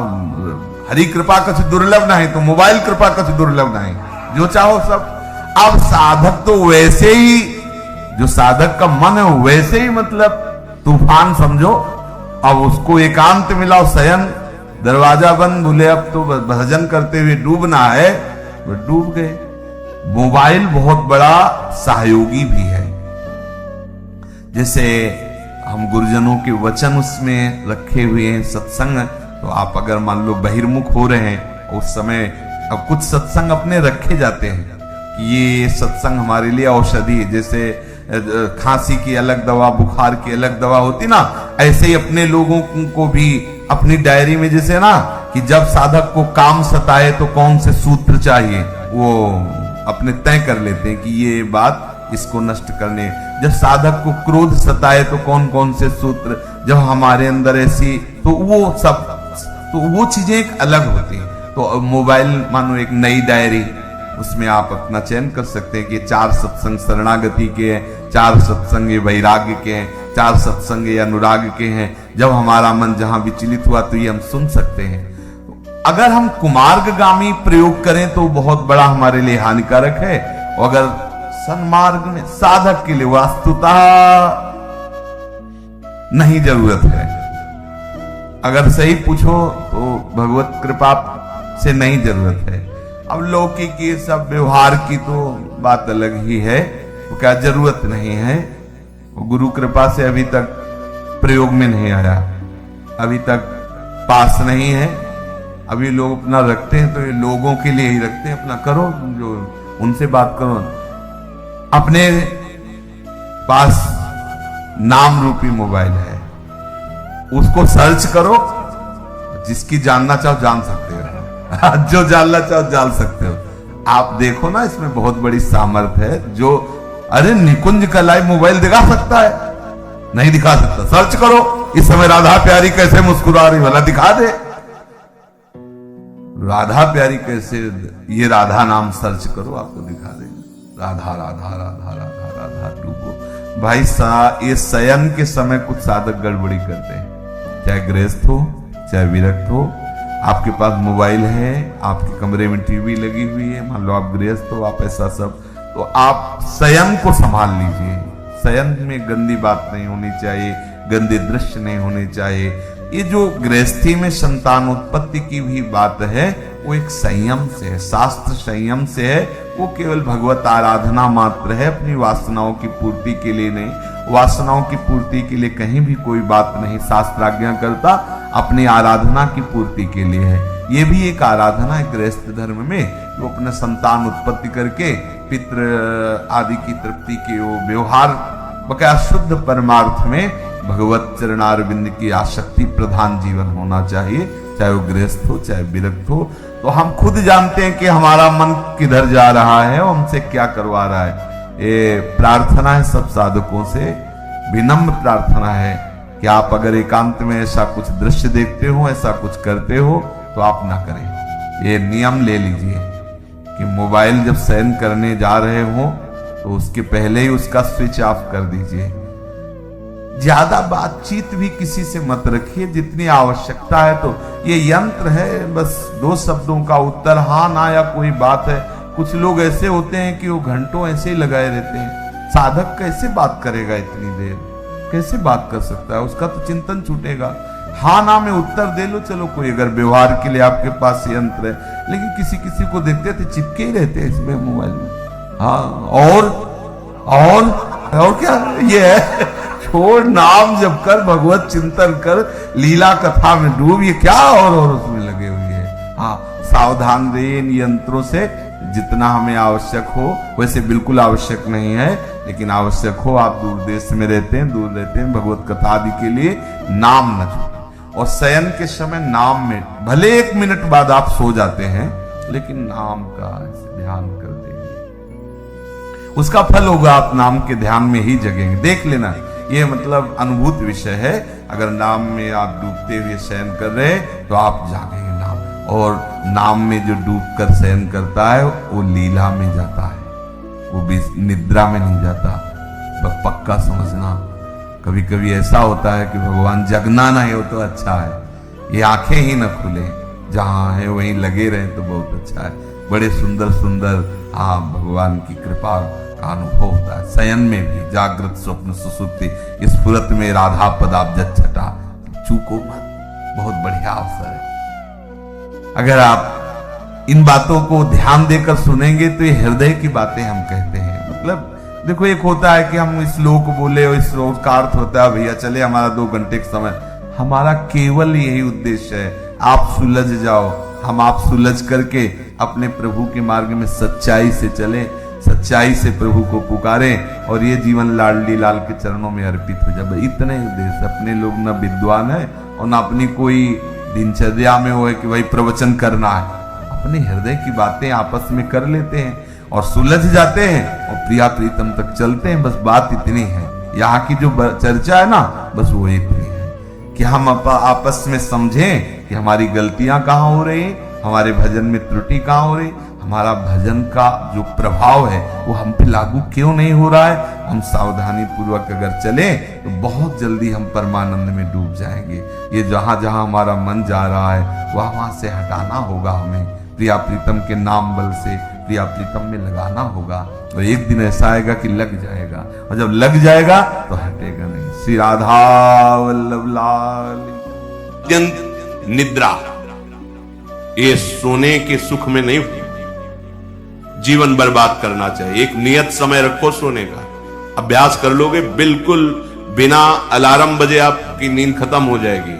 B: हरि कृपा कछ दुर्लभ नहीं तो मोबाइल कृपा कछ दुर्लभ नहीं, जो चाहो सब। अब साधक तो वैसे ही, जो साधक का मन है वैसे ही मतलब तूफान समझो। अब उसको एकांत मिलाओ, शयन, दरवाजा बंद, बोले अब तो भजन करते हुए डूबना है, वो डूब गए। मोबाइल बहुत बड़ा सहयोगी भी है। जैसे हम गुरुजनों के वचन उसमें रखे हुए हैं, सत्संग, तो आप अगर मान लो बहिर्मुख हो रहे हैं उस समय, अब कुछ सत्संग अपने रखे जाते हैं कि ये सत्संग हमारे लिए औषधि, जैसे खांसी की अलग दवा, बुखार की अलग दवा होती ना, ऐसे ही अपने लोगों को भी अपनी डायरी में, जैसे ना कि जब साधक को काम सताए तो कौन से सूत्र चाहिए, वो अपने तय कर लेते हैं कि ये बात इसको नष्ट करने। जब साधक को क्रोध सताए तो कौन कौन से सूत्र, जब हमारे अंदर ऐसी, तो वो सब, तो वो चीजें एक अलग होती हैं। तो मोबाइल मानो एक नई डायरी, उसमें आप अपना चयन कर सकते हैं कि 4 सत्संग शरणागति के हैं, 4 सत्संग वैराग्य के हैं, 4 सत्संग अनुराग के हैं। जब हमारा मन जहां विचलित हुआ तो ये हम सुन सकते हैं। अगर हम कुमार्गगामी प्रयोग करें तो बहुत बड़ा हमारे लिए हानिकारक है, और अगर सन्मार्ग में साधक के लिए वास्तुतः नहीं जरूरत है। अगर सही पूछो तो भगवत कृपा से नहीं जरूरत है। अब लौकिक ये सब व्यवहार की तो बात अलग ही है, तो क्या जरूरत नहीं है। गुरु कृपा से अभी तक प्रयोग में नहीं आया, अभी तक पास नहीं है। अभी लोग अपना रखते हैं तो ये लोगों के लिए ही रखते हैं, अपना करो, जो उनसे बात करो। अपने पास नाम रूपी मोबाइल है, उसको सर्च करो, जिसकी जानना चाहो जान सकते हो, जो जानना चाहो जान सकते हो। आप देखो ना, इसमें बहुत बड़ी सामर्थ्य है। जो अरे निकुंज का लाइव मोबाइल दिखा सकता है? नहीं दिखा सकता। सर्च करो, इस समय राधा प्यारी कैसे मुस्कुरा रही, भला दिखा दे। राधा प्यारी कैसे, ये राधा नाम सर्च करो, आपको दिखा देंगे। राधा राधा राधा राधा राधा डूबो। भाई ये शयन के समय कुछ साधक गड़बड़ी करते हैं, चाहे गृहस्थ हो चाहे विरक्त हो। आपके पास मोबाइल है, आपके कमरे में टीवी लगी हुई है, मान लो आप गृहस्थ हो, आप ऐसा सब, तो आप शयन को संभाल लीजिए। शयन में गंदी बात नहीं होनी चाहिए, गंदे दृश्य नहीं होने चाहिए। ये जो गृहस्थी में संतान उत्पत्ति की भी बात है, वो एक संयम से है, शास्त्र संयम से है। वो केवल भगवत आराधना मात्र है, अपनी वासनाओं की पूर्ति के लिए नहीं। वासनाओं की पूर्ति के लिए कहीं भी कोई बात नहीं शास्त्र आज्ञा करता, अपनी आराधना की पूर्ति के लिए है। ये भी एक आराधना है गृहस्थ धर्म में, वो अपने संतान उत्पत्ति करके पितृ आदि की तृप्ति के वो व्यवहार बकाया शुद्ध परमार्थ में भगवत चरणारविंद की आसक्ति प्रधान जीवन होना चाहिए, चाहे वो गृहस्थ हो चाहे विरक्त हो। तो हम खुद जानते हैं कि हमारा मन किधर जा रहा है और हमसे क्या करवा रहा है। ये प्रार्थना है सब साधकों से, विनम्र प्रार्थना है कि आप अगर एकांत में ऐसा कुछ दृश्य देखते हो, ऐसा कुछ करते हो, तो आप ना करें। ये नियम ले लीजिए कि मोबाइल जब शयन करने जा रहे हो तो उसके पहले ही उसका स्विच ऑफ कर दीजिए। ज्यादा बातचीत भी किसी से मत रखिए, जितनी आवश्यकता है। तो ये यंत्र है, बस 2 शब्दों का उत्तर हाँ ना या कोई बात है। कुछ लोग ऐसे होते हैं कि वो घंटों ऐसे ही लगाए रहते हैं। साधक कैसे बात करेगा इतनी देर, कैसे बात कर सकता है? उसका तो चिंतन छूटेगा। हाँ ना में उत्तर दे लो, चलो कोई अगर व्यवहार के लिए आपके पास यंत्र है, लेकिन किसी किसी को देखते थे चिपके ही रहते हैं इसमें मोबाइल में। हाँ और क्या ये है, छोड़, नाम जप कर, भगवत चिंतन कर, लीला कथा में डूब, ये क्या और उसमें लगे हुए हैं। हाँ, सावधान रहिए इन यंत्रों से, जितना हमें आवश्यक हो। वैसे बिल्कुल आवश्यक नहीं है, लेकिन आवश्यक हो। आप दूर देश में रहते हैं, दूर रहते हैं, भगवत कथा आदि के लिए नाम न छूटे। और शयन के समय नाम में भले 1 मिनट बाद आप सो जाते हैं, लेकिन नाम का ऐसे ध्यान करते हैं, उसका फल होगा। आप नाम के ध्यान में ही जगेंगे। देख लेना, ये मतलब अनुभूत विषय है। अगर नाम में आप डूबते हुए शयन कर रहे हैं तो आप जागेंगे नाम। और नाम में जो डूब कर शयन करता है वो लीला में जाता है, वो भी निद्रा में नहीं जाता। बस पक्का समझना। कभी कभी ऐसा होता है कि भगवान जगना नहीं हो तो अच्छा है, ये आंखें ही न खुले, जहां है वहीं लगे रहे तो बहुत अच्छा है। बड़े सुंदर सुंदर भगवान की कृपा का अनुभव होता है। शयन में भी जागृत स्वप्न सुसुप्ति स्फुरत में राधा पदाब्ज छटा, चूको मत, बहुत बढ़िया अवसर है। अगर आप इन बातों को ध्यान देकर सुनेंगे तो ये हृदय की बातें हम कहते हैं। मतलब देखो, एक होता है कि हम इस श्लोक बोले और इस श्लोक का अर्थ होता है भैया चले हमारा 2 घंटे का समय। हमारा केवल यही उद्देश्य है, आप सुलझ जाओ, हम आप सुलझ करके अपने प्रभु के मार्ग में सच्चाई से चले, सच्चाई से प्रभु को पुकारें और ये जीवन लाडली लाल के चरणों में अर्पित हो जाए। इतने उद्देश्य। अपने लोग न विद्वान है और न अपनी कोई दिनचर्या में हो है कि भाई प्रवचन करना है। अपने हृदय की बातें आपस में कर लेते हैं और सुलझ जाते हैं और प्रिया प्रीतम तक चलते हैं। बस बात इतनी है। यहाँ की जो चर्चा है ना, बस वो इतनी है कि हम आपस में समझें कि हमारी गलतियां कहाँ हो रही, हमारे भजन में त्रुटि कहाँ हो रही, हमारा भजन का जो प्रभाव है वो हम पे लागू क्यों नहीं हो रहा है। हम सावधानी पूर्वक अगर चले तो बहुत जल्दी हम परमानंद में डूब जाएंगे। ये जहां जहां हमारा मन जा रहा है वहां से हटाना होगा हमें, प्रिया प्रीतम के नाम बल से प्रिया प्रीतम में लगाना होगा। और एक दिन ऐसा आएगा कि लग जाएगा, और जब लग जाएगा तो हटेगा नहीं। श्री राधा वल्लभ लाल।
A: निद्रा ये सोने के सुख में नहीं जीवन बर्बाद करना चाहिए। एक नियत समय रखो सोने का, अभ्यास कर लोगे, बिल्कुल बिना अलार्म बजे आपकी नींद खत्म हो जाएगी।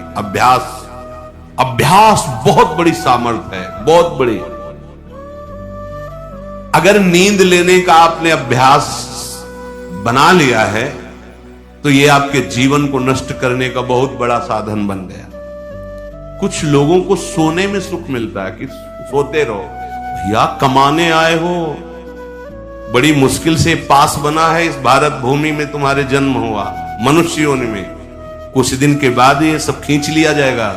A: अभ्यास बहुत बड़ी सामर्थ्य है, बहुत बड़ी। अगर नींद लेने का आपने अभ्यास बना लिया है तो यह आपके जीवन को नष्ट करने का बहुत बड़ा साधन बन गया। कुछ लोगों को सोने में सुख मिलता है कि सोते रहो। भैया कमाने आए हो, बड़ी मुश्किल से पास बना है इस भारत भूमि में तुम्हारे जन्म हुआ, मनुष्य योनि में। कुछ दिन के बाद ये सब खींच लिया जाएगा।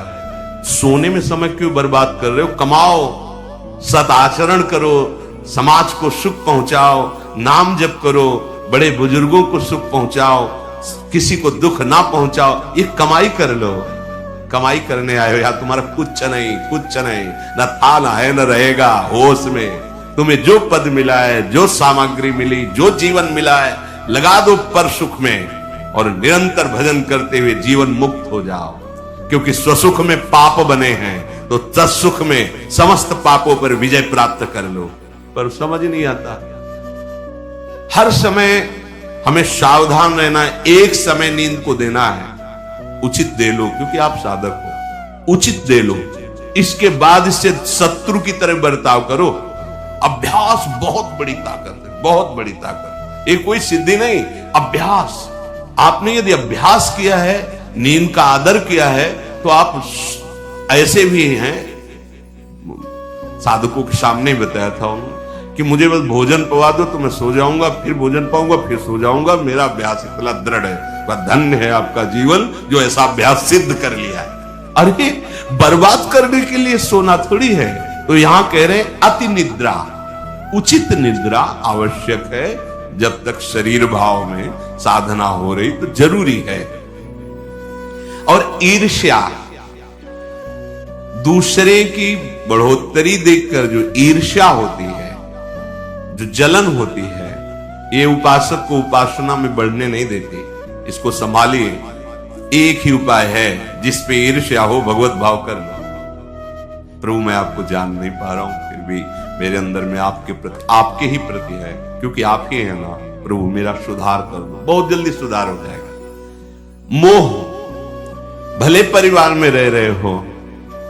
A: सोने में समय क्यों बर्बाद कर रहे हो? कमाओ, सदाचरण करो, समाज को सुख पहुंचाओ, नाम जप करो, बड़े बुजुर्गों को सुख पहुंचाओ, किसी को दुख ना पहुंचाओ। ये कमाई कर लो। कमाई करने आए हो, या तुम्हारा कुछ नहीं, न था न है न रहेगा। होश में तुम्हें जो पद मिला है, जो सामग्री मिली, जो जीवन मिला है, लगा दो पर सुख में और निरंतर भजन करते हुए जीवन मुक्त हो जाओ। क्योंकि स्वसुख में पाप बने हैं तो तत्सुख में समस्त पापों पर विजय प्राप्त कर लो। पर समझ नहीं आता। हर समय हमें सावधान रहना है। एक समय नींद को देना है, उचित दे लो, क्योंकि आप साधक हो, उचित दे लो। इसके बाद इससे शत्रु की तरह बर्ताव करो। अभ्यास बहुत बड़ी ताकत है, बहुत बड़ी ताकत। ये कोई सिद्धि नहीं, अभ्यास। आपने यदि अभ्यास किया है, नींद का आदर किया है, तो आप ऐसे भी हैं। साधकों के सामने बताया था उन्होंने कि मुझे बस भोजन पवा दो तो मैं सो जाऊंगा, फिर भोजन पाऊंगा, फिर सो जाऊंगा। मेरा अभ्यास इतना दृढ़ है। धन्य है आपका जीवन जो ऐसा अभ्यास सिद्ध कर लिया है। अरे बर्बाद करने के लिए सोना थोड़ी है। तो यहां कह रहे हैं अति निद्रा, उचित निद्रा आवश्यक है। जब तक शरीर भाव में साधना हो रही तो जरूरी है। और ईर्ष्या, दूसरे की बढ़ोतरी देखकर जो ईर्ष्या होती है, जो जलन होती है, ये उपासक को उपासना में बढ़ने नहीं देती। इसको संभालिए। एक ही उपाय है, जिस पे ईर्ष्या हो भगवत भाव कर लो। प्रभु मैं आपको जान नहीं पा रहा हूं, फिर भी मेरे अंदर में आपके प्रति, आपके ही प्रति है, क्योंकि आप ही है ना। प्रभु मेरा सुधार कर दो, बहुत जल्दी सुधार हो जाएगा। मोह, भले परिवार में रह रहे हो,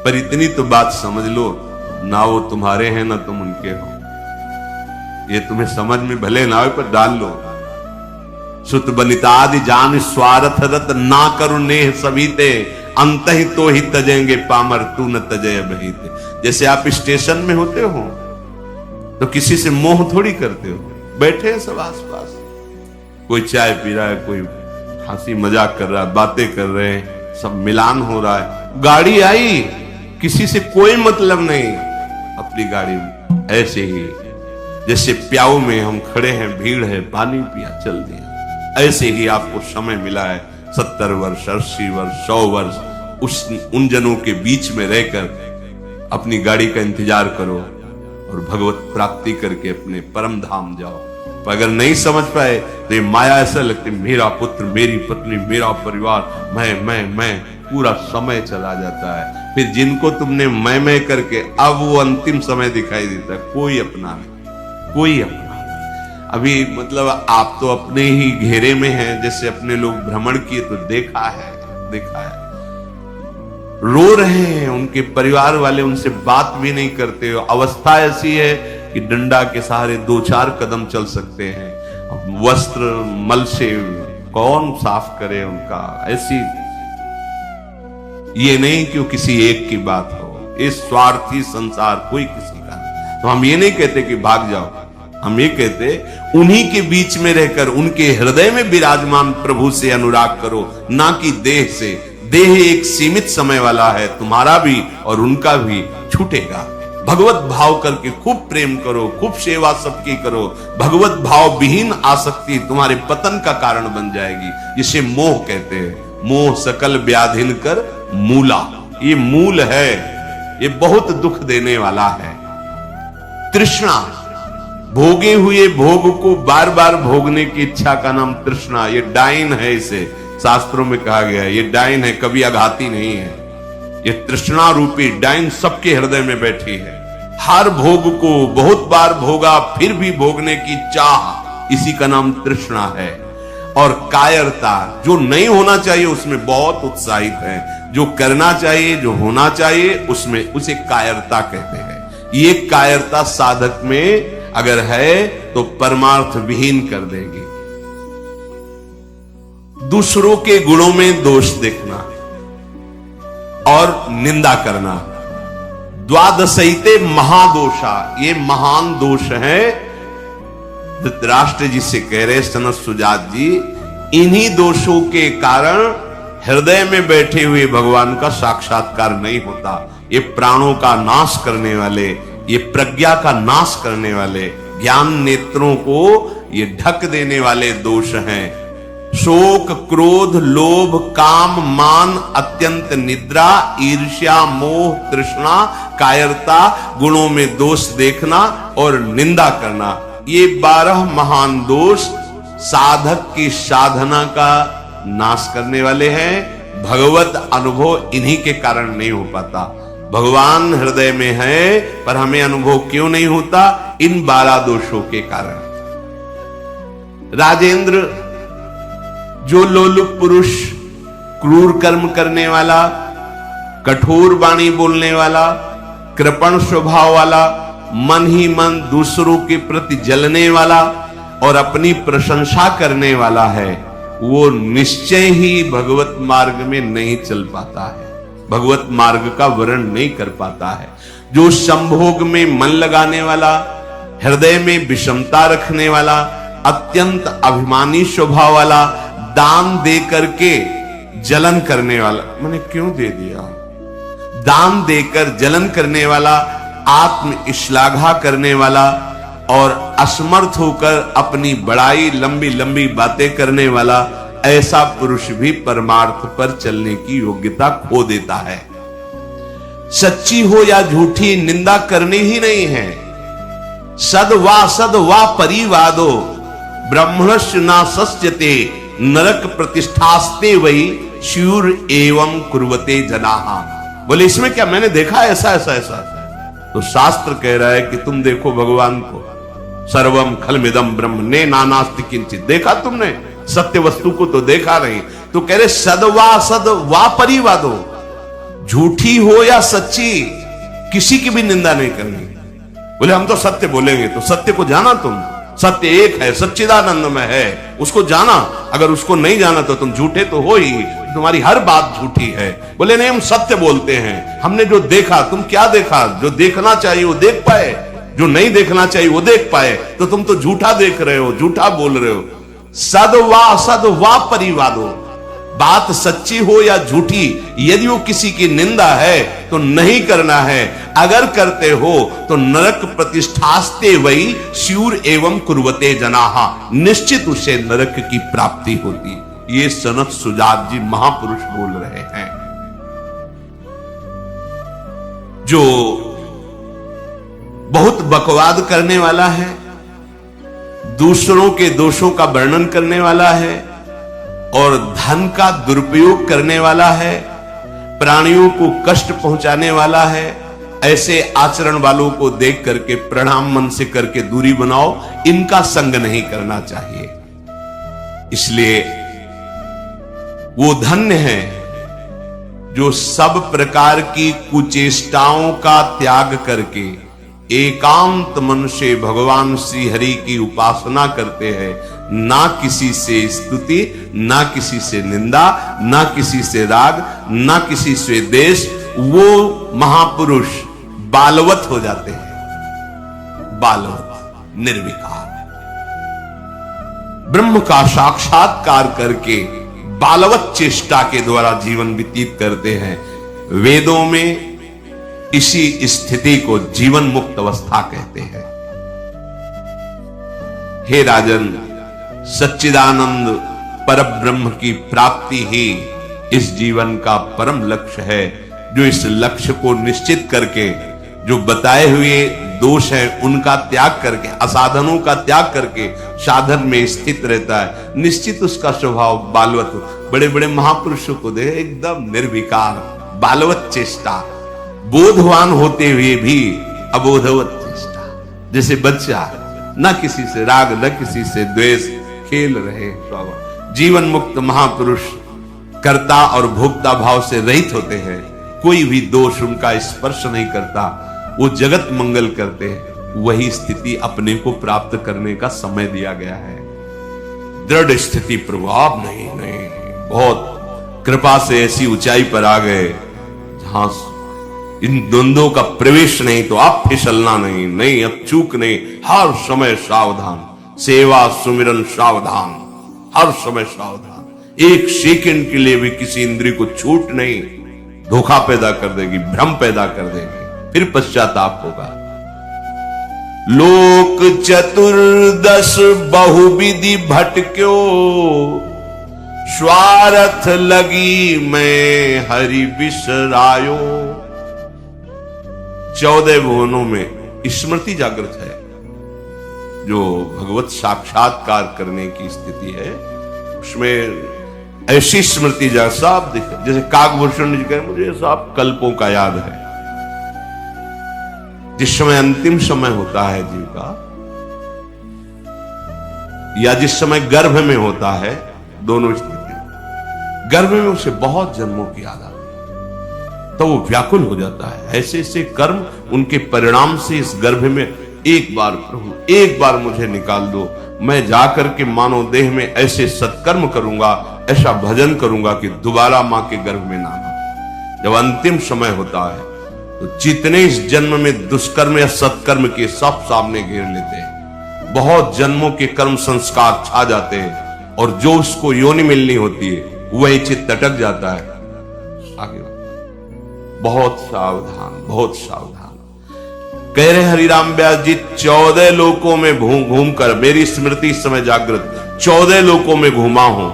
A: पर इतनी तो बात समझ लो, ना वो तुम्हारे हैं ना तुम उनके हो। ये तुम्हें समझ में भले ना हो, पर डाल लो। सुत बलितादि जान स्वार्थ रत, ना करुण नेह सभीते, अंत ही तो ही तजेंगे पामर, तू न तजय बहीते। जैसे आप स्टेशन में होते हो तो किसी से मोह थोड़ी करते हो। बैठे हैं सब आसपास, कोई चाय पी रहा है, कोई हंसी मजाक कर रहा है, बातें कर रहे हैं, सब मिलान हो रहा है। गाड़ी आई, किसी से कोई मतलब नहीं, अपनी गाड़ी में। ऐसे ही जैसे प्याऊ में हम खड़े हैं, भीड़ है, पानी पिया, चल दिया। ऐसे ही आपको समय मिला है 70 वर्ष, 80 वर्ष, 100 वर्ष, उन जनों के बीच में रहकर अपनी गाड़ी का इंतजार करो और भगवत प्राप्ति करके अपने परम धाम जाओ। पर अगर नहीं समझ पाए तो ये माया ऐसा लगती, मेरा पुत्र, मेरी पत्नी, मेरा परिवार, मैं, पूरा समय चला जाता है। फिर जिनको तुमने मैं करके अब वो अंतिम समय दिखाई देता है, कोई अपना नहीं, कोई अपना। अभी मतलब आप तो अपने ही घेरे में हैं, जैसे अपने लोग भ्रमण किए तो देखा है। रो रहे हैं, उनके परिवार वाले उनसे बात भी नहीं करते। अवस्था ऐसी है कि डंडा के सहारे 2-4 कदम चल सकते हैं। वस्त्र मल से कौन साफ करे उनका। ऐसी, ये नहीं कि किसी एक की बात हो, इस स्वार्थी संसार कोई किसी का नहीं। तो हम ये नहीं कहते कि भाग जाओ, हम ये कहते उन्हीं के बीच में रहकर उनके हृदय में विराजमान प्रभु से अनुराग करो, ना कि देह से। देह एक सीमित समय वाला है, तुम्हारा भी और उनका भी छूटेगा। भगवत भाव करके खूब प्रेम करो, खूब सेवा सबकी करो। भगवत भाव विहीन आसक्ति तुम्हारे पतन का कारण बन जाएगी, जिसे मोह कहते हैं। मोह सकल व्याधिन कर मूला, ये मूल है, ये बहुत दुख देने वाला है। तृष्णा, भोगे हुए भोग को बार बार भोगने की इच्छा का नाम तृष्णा। ये डाइन है, इसे शास्त्रों में कहा गया है, ये डाइन है, कभी आघाती नहीं है। ये तृष्णा रूपी डाइन सबके हृदय में बैठी है। हर भोग को बहुत बार भोगा, फिर भी भोगने की चाह, इसी का नाम तृष्णा है। और कायरता, जो नहीं होना चाहिए उसमें बहुत उत्साहित है, जो करना चाहिए, जो होना चाहिए उसमें, उसे कायरता कहते हैं। ये कायरता साधक में अगर है तो परमार्थ विहीन कर देगी। दूसरों के गुणों में दोष देखना और निंदा करना, द्वादशैते महादोषा, ये महान दोष है। धृतराष्ट्र जी से कह रहे सनत सुजात जी, इन्हीं दोषों के कारण हृदय में बैठे हुए भगवान का साक्षात्कार नहीं होता। ये प्राणों का नाश करने वाले, ये प्रज्ञा का नाश करने वाले, ज्ञान नेत्रों को ये ढक देने वाले दोष हैं। शोक, क्रोध, लोभ, काम, मान, अत्यंत निद्रा, ईर्ष्या, मोह, तृष्णा, कायरता, गुणों में दोष देखना और निंदा करना, ये 12 महान दोष साधक की साधना का नाश करने वाले हैं। भगवत अनुभव इन्हीं के कारण नहीं हो पाता। भगवान हृदय में है पर हमें अनुभव क्यों नहीं होता? इन 12 दोषों के कारण। राजेंद्र जो लोलुप पुरुष, क्रूर कर्म करने वाला, कठोर वाणी बोलने वाला, कृपण स्वभाव वाला, मन ही मन दूसरों के प्रति जलने वाला और अपनी प्रशंसा करने वाला है, वो निश्चय ही भगवत मार्ग में नहीं चल पाता है, भगवत मार्ग का वर्ण नहीं कर पाता है। जो संभोग में मन लगाने वाला, हृदय में विषमता रखने वाला, अत्यंत अभिमानी स्वभाव वाला, दान दे करके जलन करने वाला, मैंने क्यों दे दिया, दान देकर जलन करने वाला, आत्म श्लाघा करने वाला और असमर्थ होकर अपनी बड़ाई लंबी लंबी बातें करने वाला, ऐसा पुरुष भी परमार्थ पर चलने की योग्यता खो देता है। सच्ची हो या झूठी निंदा करनी ही नहीं है। सद वा परिवादो ब्रह्मणस्य ना सस्यते नरक प्रतिष्ठास्ते वही श्यूर एवं कुर्वते जनाहा। बोले इसमें क्या, मैंने देखा ऐसा ऐसा ऐसा। तो शास्त्र कह रहा है कि तुम देखो भगवान को, सर्वम खलमिदम ब्रह्म ने नानास्ति किंचित, देखा तुमने? सत्य वस्तु को तो देखा नहीं। तो कह रहे सद वा परिवादो, झूठी हो या सच्ची किसी की भी निंदा नहीं करनी। बोले हम तो सत्य बोलेंगे, तो सत्य को जाना तुम, सत्य एक है, सच्चिदानंद में है, उसको जाना। अगर उसको नहीं जाना तो तुम झूठे तो हो ही, तुम्हारी हर बात झूठी है। बोले नहीं हम सत्य बोलते हैं, हमने जो देखा। तुम क्या देखा? जो देखना चाहिए वो देख पाए, जो नहीं देखना चाहिए वो देख पाए, तो तुम तो झूठा देख रहे हो, झूठा बोल रहे हो। सद वा परिवादो, बात सच्ची हो या झूठी, यदि वो किसी की निंदा है तो नहीं करना है। अगर करते हो तो नरक प्रतिष्ठास्ते वही श्यूर एवं कुर्वते जनाहा, निश्चित उसे नरक की प्राप्ति होती। ये सनत सुजात जी महापुरुष बोल रहे हैं। जो बहुत बकवाद करने वाला है, दूसरों के दोषों का वर्णन करने वाला है और धन का दुरुपयोग करने वाला है, प्राणियों को कष्ट पहुंचाने वाला है, ऐसे आचरण वालों को देख करके प्रणाम मन से करके दूरी बनाओ। इनका संग नहीं करना चाहिए। इसलिए वो धन्य है जो सब प्रकार की कुचेष्टाओं का त्याग करके एकांत मन से भगवान श्री हरि की उपासना करते हैं। ना किसी से स्तुति, ना किसी से निंदा, ना किसी से राग, ना किसी से द्वेष। वो महापुरुष बालवत हो जाते हैं, बालवत, निर्विकार, ब्रह्म का साक्षात्कार करके बालवत चेष्टा के द्वारा जीवन व्यतीत करते हैं। वेदों में इसी स्थिति को जीवन मुक्त अवस्था कहते हैं। हे राजन, सच्चिदानंद परब्रह्म की प्राप्ति ही इस जीवन का परम लक्ष्य है। जो इस लक्ष्य को निश्चित करके जो बताए हुए दोष हैं उनका त्याग करके, असाधनों का त्याग करके साधन में स्थित रहता है, निश्चित उसका स्वभाव बालवत। बड़े बड़े महापुरुषों को दे एकदम निर्विकार, बालवत चेष्टा, बोधवान होते हुए भी अबोधवत चेष्टा, जैसे बच्चा, न किसी से राग न किसी से द्वेष, खेल रहे। जीवन मुक्त महापुरुष कर्ता और भोक्ता भाव से रहित होते हैं। कोई भी दोष उनका स्पर्श नहीं करता, वो जगत मंगल करते हैं। वही स्थिति अपने को प्राप्त करने का समय दिया गया है। दृढ़ स्थिति प्रभाव नहीं, बहुत कृपा से ऐसी ऊंचाई पर आ गए जहां इन द्वंद्वों का प्रवेश नहीं, तो आप फिसलना नहीं, अब चूक नहीं, हर समय सावधान, सेवा सुमिरन सावधान, हर समय सावधान। एक सेकंड के लिए भी किसी इंद्रिय को छूट नहीं, धोखा पैदा कर देगी, भ्रम पैदा कर देगी, फिर पश्चाताप होगा। लोक चतुर्दश बहुविधि भटक्यो, स्वार्थ लगी मैं हरि बिसरायो। 14 भुवनों में स्मृति जागृत है, जो भगवत साक्षात्कार करने की स्थिति है, उसमें ऐसी स्मृति जैसा आप देखें, जैसे काकभूषण जी कहें मुझे सब कल्पों का याद है। जिस समय अंतिम समय होता है जीव का, या जिस समय गर्भ में होता है, दोनों स्थिति, गर्भ में उसे बहुत जन्मों की याद आती है, तो वो व्याकुल हो जाता है। ऐसे ऐसे कर्म उनके परिणाम से इस गर्भ में एक बार प्रभु, एक बार मुझे निकाल दो, मैं जाकर के मानव देह में ऐसे सत्कर्म करूंगा, ऐसा भजन करूंगा कि दोबारा मां के गर्भ में ना आना। जब अंतिम समय होता है तो जितने इस जन्म में दुष्कर्म या सत्कर्म के सब सामने घेर लेते हैं, बहुत जन्मों के कर्म संस्कार छा जाते हैं, और जो उसको योनि मिलनी होती है वही चित्त अटक जाता है। आगे बहुत सावधान, बहुत सावधान। कह रहे हरिराम व्यास जी, 14 लोकों में घूम कर मेरी स्मृति इस समय जागृत, 14 लोकों में घूमा हूं,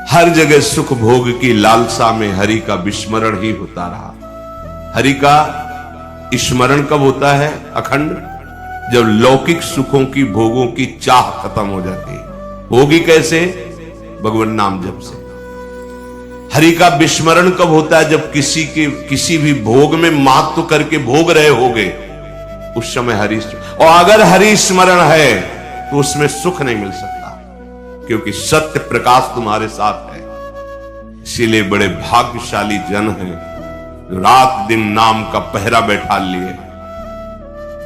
A: हर जगह सुख भोग की लालसा में हरि का विस्मरण ही होता रहा। हरि का स्मरण कब होता है अखंड? जब लौकिक सुखों की, भोगों की चाह खत्म हो जाती है। होगी कैसे? भगवान नाम जप से। हरि का विस्मरण कब होता है? जब किसी भी भोग में महत्व करके भोग रहे होगे, उस समय हरि, और अगर हरि स्मरण है तो उसमें सुख नहीं मिल सकता, क्योंकि सत्य प्रकाश तुम्हारे साथ है। इसीलिए बड़े भाग्यशाली जन हैं जो रात दिन नाम का पहरा बैठा लिए,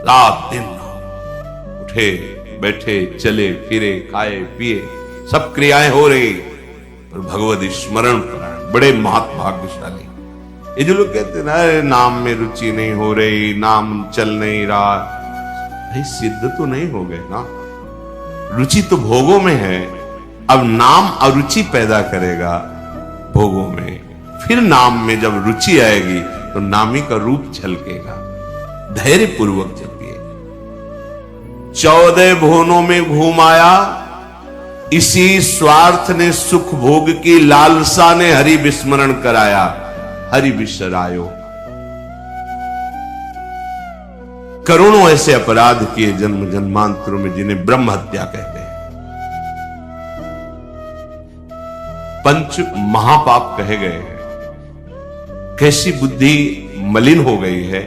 A: रात दिन उठे बैठे चले फिरे खाए पिए सब क्रियाएं हो रही, और भगवत स्मरण बड़े महाभाग्यशाली। ये जो लोग कहते हैं ना नाम में रुचि नहीं हो रही, नाम चल नहीं रहा, भाई सिद्ध तो नहीं हो गए ना। रुचि तो भोगों में है, अब नाम अरुचि पैदा करेगा भोगों में, फिर नाम में जब रुचि आएगी तो नामी का रूप झलकेगा। धैर्य पूर्वक जपिए। 14 भुवनों में घूम आया, इसी स्वार्थ ने सुख भोग की लालसा ने हरि विस्मरण कराया, हरि बिसरायो। करोड़ों ऐसे अपराध किए जन्म जन्मांतरों में, जिन्हें ब्रह्म हत्या कहते हैं, पंच महापाप कहे गए हैं। कैसी बुद्धि मलिन हो गई है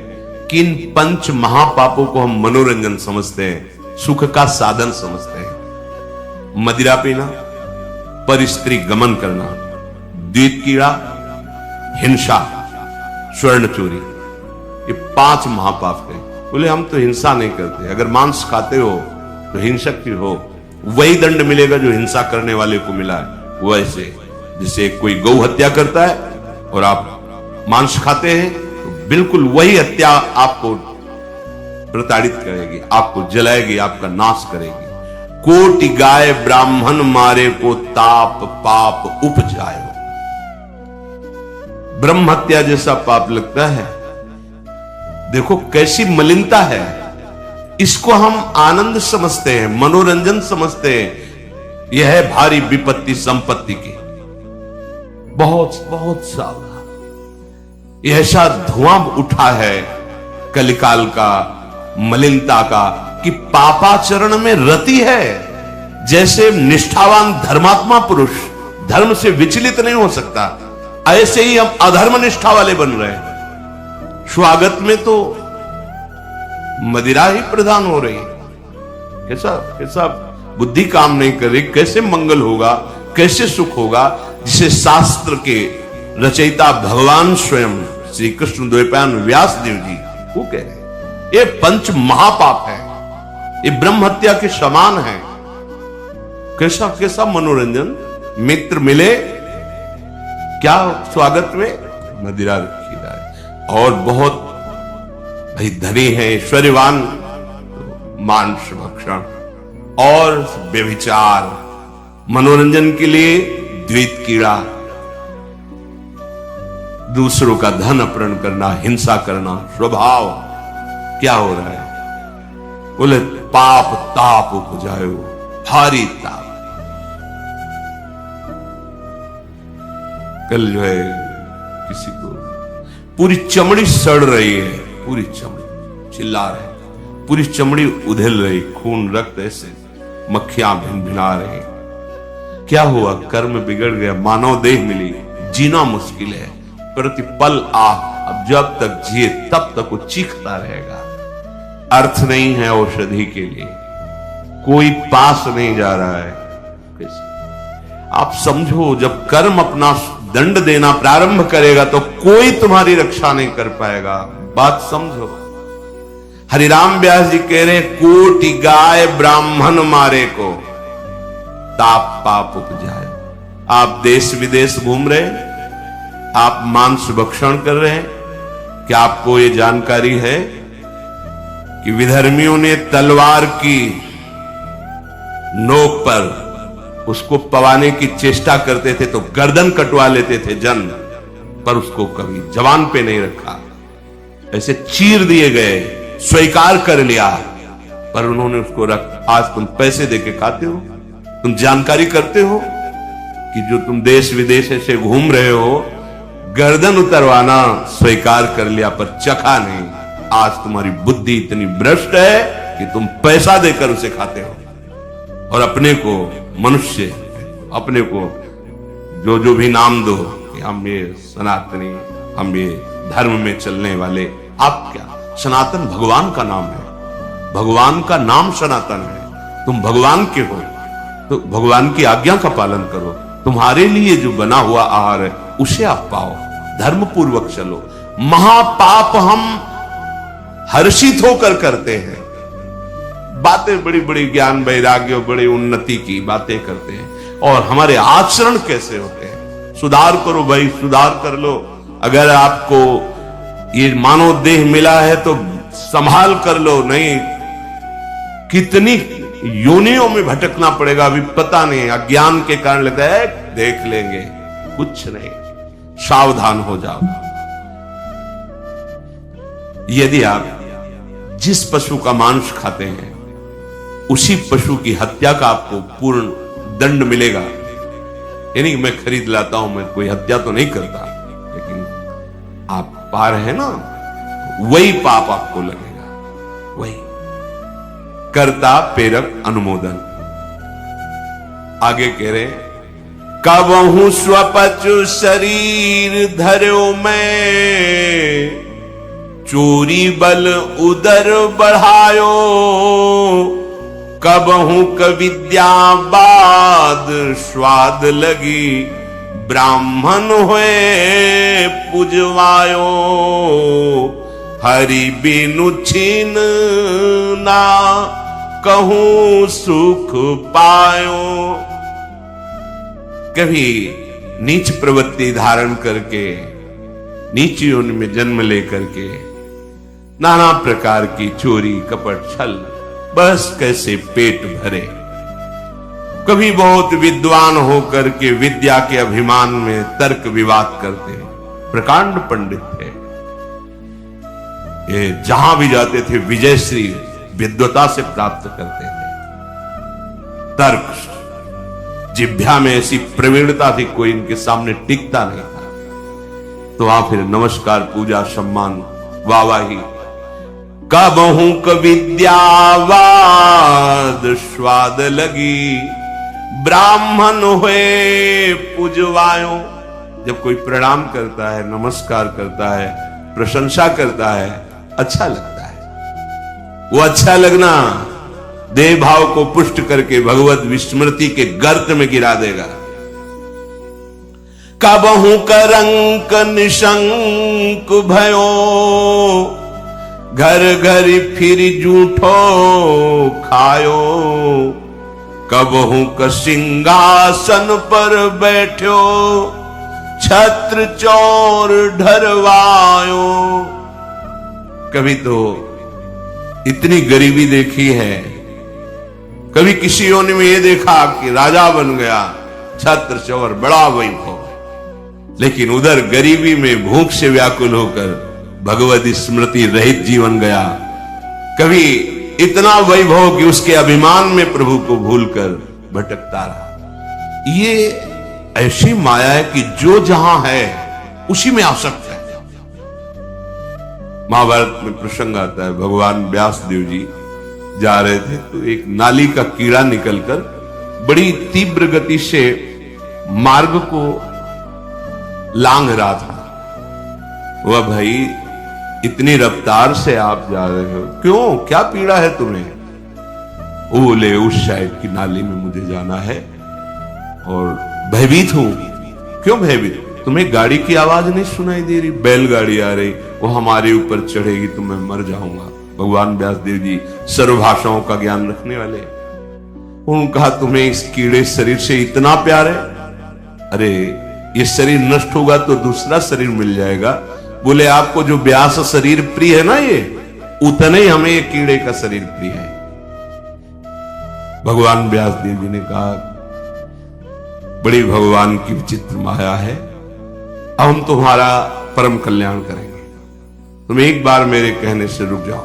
A: कि इन पंच महापापों को हम मनोरंजन समझते हैं, सुख का साधन समझते हैं। मदिरा पीना, पर स्त्री गमन करना, द्वित कीड़ा, हिंसा, स्वर्ण चोरी, ये 5 महापाप है। बोले हम तो हिंसा नहीं करते, अगर मांस खाते हो तो हिंसक भी हो, वही दंड मिलेगा जो हिंसा करने वाले को मिला है। वैसे जैसे कोई गौ हत्या करता है और आप मांस खाते हैं, तो बिल्कुल वही हत्या आपको प्रताड़ित करेगी, आपको जलाएगी, आपका नाश करेगी। कोटि गाय ब्राह्मण मारे को ताप पाप उपजाए। ब्रह्म हत्या जैसा पाप लगता है। देखो कैसी मलिनता है। इसको हम आनंद समझते हैं, मनोरंजन समझते हैं। यह है भारी विपत्ति संपत्ति की। बहुत बहुत सावधान। यह ऐसा धुआं उठा है कलिकाल का, मलिनता का, कि पापाचरण में रति है। जैसे निष्ठावान धर्मात्मा पुरुष धर्म से विचलित नहीं हो सकता, ऐसे ही हम अधर्म निष्ठा वाले बन रहे हैं। स्वागत में तो मदिरा ही प्रधान हो रही है। कैसा बुद्धि काम नहीं कर रही। कैसे मंगल होगा, कैसे सुख होगा, जिसे शास्त्र के रचयिता भगवान स्वयं श्री कृष्ण द्वैपायन व्यास देव जी वो कह रहे हैं। ये पंच महापाप है, ये ब्रह्म हत्या के समान है। कैसा कैसा मनोरंजन। मित्र मिले क्या स्वागत में मदिरा रखी जाए, और बहुत भाई धनी है, ऐश्वर्यवान, मांस भक्षण और व्यभिचार, मनोरंजन के लिए द्वैत कीड़ा, दूसरों का धन अपहरण करना, हिंसा करना स्वभाव। क्या हो रहा है? बोले पाप ताप उपजायो, भारी ताप। कल जो है किसी को पूरी चमड़ी सड़ रही है, पूरी चमड़ी चिल्ला रहे, पूरी चमड़ी उधेल रही, खून रक्त ऐसे मक्खियां भिनभिना रही। क्या हुआ? कर्म बिगड़ गया, मानव देह मिली, जीना मुश्किल है, प्रतिपल अब जब तक जिए तब तक वो चीखता रहेगा। अर्थ नहीं है औषधि के लिए, कोई पास नहीं जा रहा है। कैसे आप समझो, जब कर्म अपना दंड देना प्रारंभ करेगा तो कोई तुम्हारी रक्षा नहीं कर पाएगा। बात समझो। हरिराम व्यास जी कह रहे, कोटि गाय ब्राह्मण मारे को ताप पाप उपजाए। आप देश विदेश घूम रहे, आप मांस भक्षण कर रहे हैं, क्या आपको ये जानकारी है कि विधर्मियों ने तलवार की नोक पर उसको पवाने की चेष्टा करते थे तो गर्दन कटवा लेते थे जन, पर उसको कभी जवान पे नहीं रखा, ऐसे चीर दिए गए, स्वीकार कर लिया, पर उन्होंने उसको रख। आज तुम पैसे देके खाते हो, तुम जानकारी करते हो कि जो तुम देश विदेश से घूम रहे हो, गर्दन उतरवाना स्वीकार कर लिया पर चखा नहीं। आज तुम्हारी बुद्धि इतनी भ्रष्ट है कि तुम पैसा देकर उसे खाते हो और अपने को मनुष्य, अपने को जो भी नाम दो कि हम ये सनातनी, हम ये धर्म में चलने वाले। आप क्या? सनातन भगवान का नाम है, भगवान का नाम सनातन है। तुम भगवान के हो तो भगवान की आज्ञा का पालन करो। तुम्हारे लिए जो बना हुआ आहार है उसे आप पाओ, धर्म पूर्वक चलो। महापाप हम हर्षित होकर करते हैं, बातें बड़ी बड़ी ज्ञान वैराग्य बड़ी उन्नति की बातें करते हैं, और हमारे आचरण कैसे होते हैं। सुधार करो भाई, सुधार कर लो। अगर आपको ये मानव देह मिला है तो संभाल कर लो, नहीं कितनी योनियों में भटकना पड़ेगा अभी पता नहीं। अज्ञान के कारण लगता है देख लेंगे, कुछ नहीं। सावधान हो जाओ। यदि आप जिस पशु का मांस खाते हैं उसी पशु की हत्या का आपको पूर्ण दंड मिलेगा। यानी मैं खरीद लाता हूं, मैं कोई हत्या तो नहीं करता, लेकिन आप पा रहे हैं ना, वही पाप आपको लगेगा। वही कर्ता प्रेरक अनुमोदन। आगे कह रहे, कबहू स्वपचु शरीर धर्यो में, चोरी बल उदर बढ़ायो। कबहू कविद्या बाद स्वाद लगी, ब्राह्मण हुए पूजवायो। हरि बिनु छीन ना कहूं सुख पायो। कभी नीच प्रवृत्ति धारण करके, नीच योनि में जन्म लेकर के नाना प्रकार की चोरी कपट छल, बस कैसे पेट भरे। कभी बहुत विद्वान होकर के विद्या के अभिमान में तर्क विवाद करते, प्रकांड पंडित थे, ये जहां भी जाते थे विजयश्री विद्वता से प्राप्त करते थे। तर्क जिभ्या में ऐसी प्रवीणता थी, कोई इनके सामने टिकता नहीं था। तो आप फिर नमस्कार, पूजा, सम्मान, वाहवाही। कबहू कविद्यावाद स्वाद लगी, ब्राह्मण हुए पूजवायो। जब कोई प्रणाम करता है, नमस्कार करता है, प्रशंसा करता है, अच्छा लगता है। वो अच्छा लगना देह भाव को पुष्ट करके भगवत विस्मृति के गर्त में गिरा देगा। कबहू करंक निशंक भयो, घर घर फिर जूठो खायो। कबहू का सिंहासन पर बैठो, छत्र चोर ढरवायो। कभी तो इतनी गरीबी देखी है, कभी किसी योनि में ये देखा कि राजा बन गया, छत्र चोर बड़ा वैभव, लेकिन उधर गरीबी में भूख से व्याकुल होकर भगवत स्मृति रहित जीवन गया। कभी इतना वैभव कि उसके अभिमान में प्रभु को भूलकर भटकता रहा। ये ऐसी माया है कि जो जहां है उसी में आसक्त है। महाभारत में प्रसंग आता है, भगवान व्यासदेव जी जा रहे थे तो एक नाली का कीड़ा निकलकर बड़ी तीव्र गति से मार्ग को लांघ रहा था। वह भाई इतनी रफ्तार से आप जा रहे हो, क्यों, क्या पीड़ा है तुम्हें? वो बोले उस साइड की नाली में मुझे जाना है और भयभीत हूं। क्यों भयभीत? तुम्हें गाड़ी की आवाज नहीं सुनाई दे रही? बैलगाड़ी आ रही, वो हमारे ऊपर चढ़ेगी तो मैं मर जाऊंगा। भगवान व्यासदेव जी सर्वभाषाओं का ज्ञान रखने वाले, उन्होंने कहा तुम्हें इस कीड़े शरीर से इतना प्यार है? अरे ये शरीर नष्ट होगा तो दूसरा शरीर मिल जाएगा। बोले आपको जो व्यास शरीर प्रिय है ना, ये उतने ही हमें ये कीड़े का शरीर प्रिय है। भगवान व्यासदेव जी ने कहा बड़ी भगवान की विचित्र माया है, अब हम तुम्हारा परम कल्याण करेंगे। तुम एक बार मेरे कहने से रुक जाओ,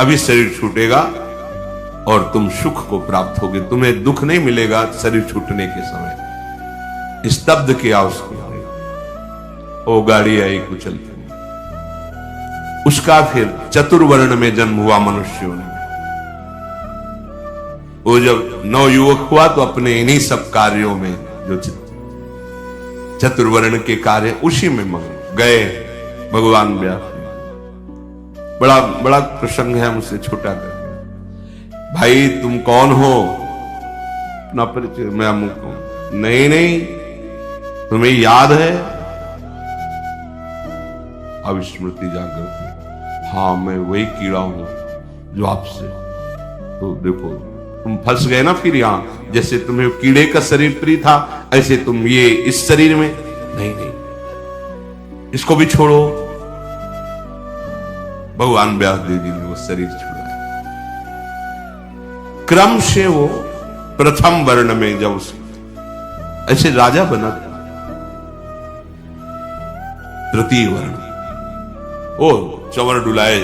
A: अभी शरीर छूटेगा और तुम सुख को प्राप्त होगे, तुम्हें दुख नहीं मिलेगा शरीर छूटने के समय। स्तब्ध किया उसको, वो गाड़ी आई कुचलती। उसका फिर चतुर्वर्ण में जन्म हुआ मनुष्यों में। वो जब नवयुवक हुआ तो अपने इन्हीं सब कार्यों में जो चतुर्वर्ण के कार्य उसी में मग्न गए भगवान व्यास। बड़ा बड़ा प्रसंग है, मुझसे छोटा कर। भाई तुम कौन हो? अपना परिचय। मैं अमुक हूं। नहीं नहीं, तुम्हें याद है? अब स्मृति जागृत हुई। हाँ मैं वही कीड़ा हूं जो आपसे। तो देखो तुम फंस गए ना फिर यहां, जैसे तुम्हें कीड़े का शरीर प्रिय था ऐसे तुम ये इस शरीर में। नहीं नहीं, इसको भी छोड़ो। भगवान व्यासदेव जी ने वो शरीर छोड़ा। क्रम से वो प्रथम वर्ण में जब ऐसे राजा बना, तृतीय वर्ण ओ चवर डुलाए।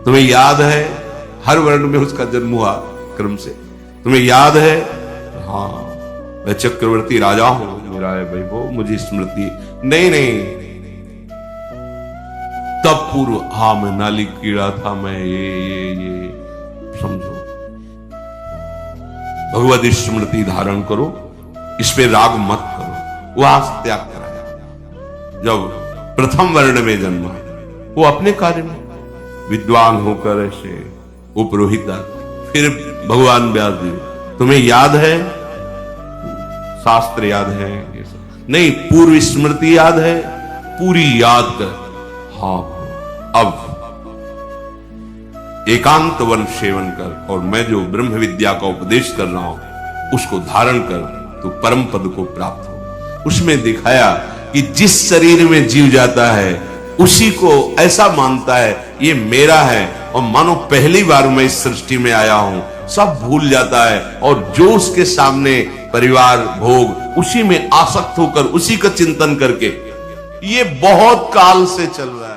A: तुम्हें याद है हर वर्ण में उसका जन्म हुआ क्रम से? तुम्हें याद है? हाँ मैं चक्रवर्ती राजा हूं, मेरा है वैभव, मुझे स्मृति। नहीं नहीं, तब पूर्व हाँ मैं नाली कीड़ा था, मैं ये समझो। भगवत स्मृति धारण करो, इस पे राग मत करो। वहां से त्याग कराया। जब प्रथम वर्ण में जन्मा वो अपने कार्य में विद्वान होकर ऐसे उपरोहिता। फिर भगवान व्यास जी, तुम्हें याद है? शास्त्र याद है? ये सब नहीं, पूर्व स्मृति याद है? पूरी याद कर। हाँ अब एकांत वन सेवन कर और मैं जो ब्रह्म विद्या का उपदेश कर रहा हूं उसको धारण कर तो परम पद को प्राप्त हो। उसमें दिखाया कि जिस शरीर में जीव जाता है उसी को ऐसा मानता है ये मेरा है, और मानो पहली बार मैं इस सृष्टि में आया हूं, सब भूल जाता है और जो उसके सामने परिवार भोग उसी में आसक्त होकर उसी का चिंतन करके, ये बहुत काल से चल रहा है।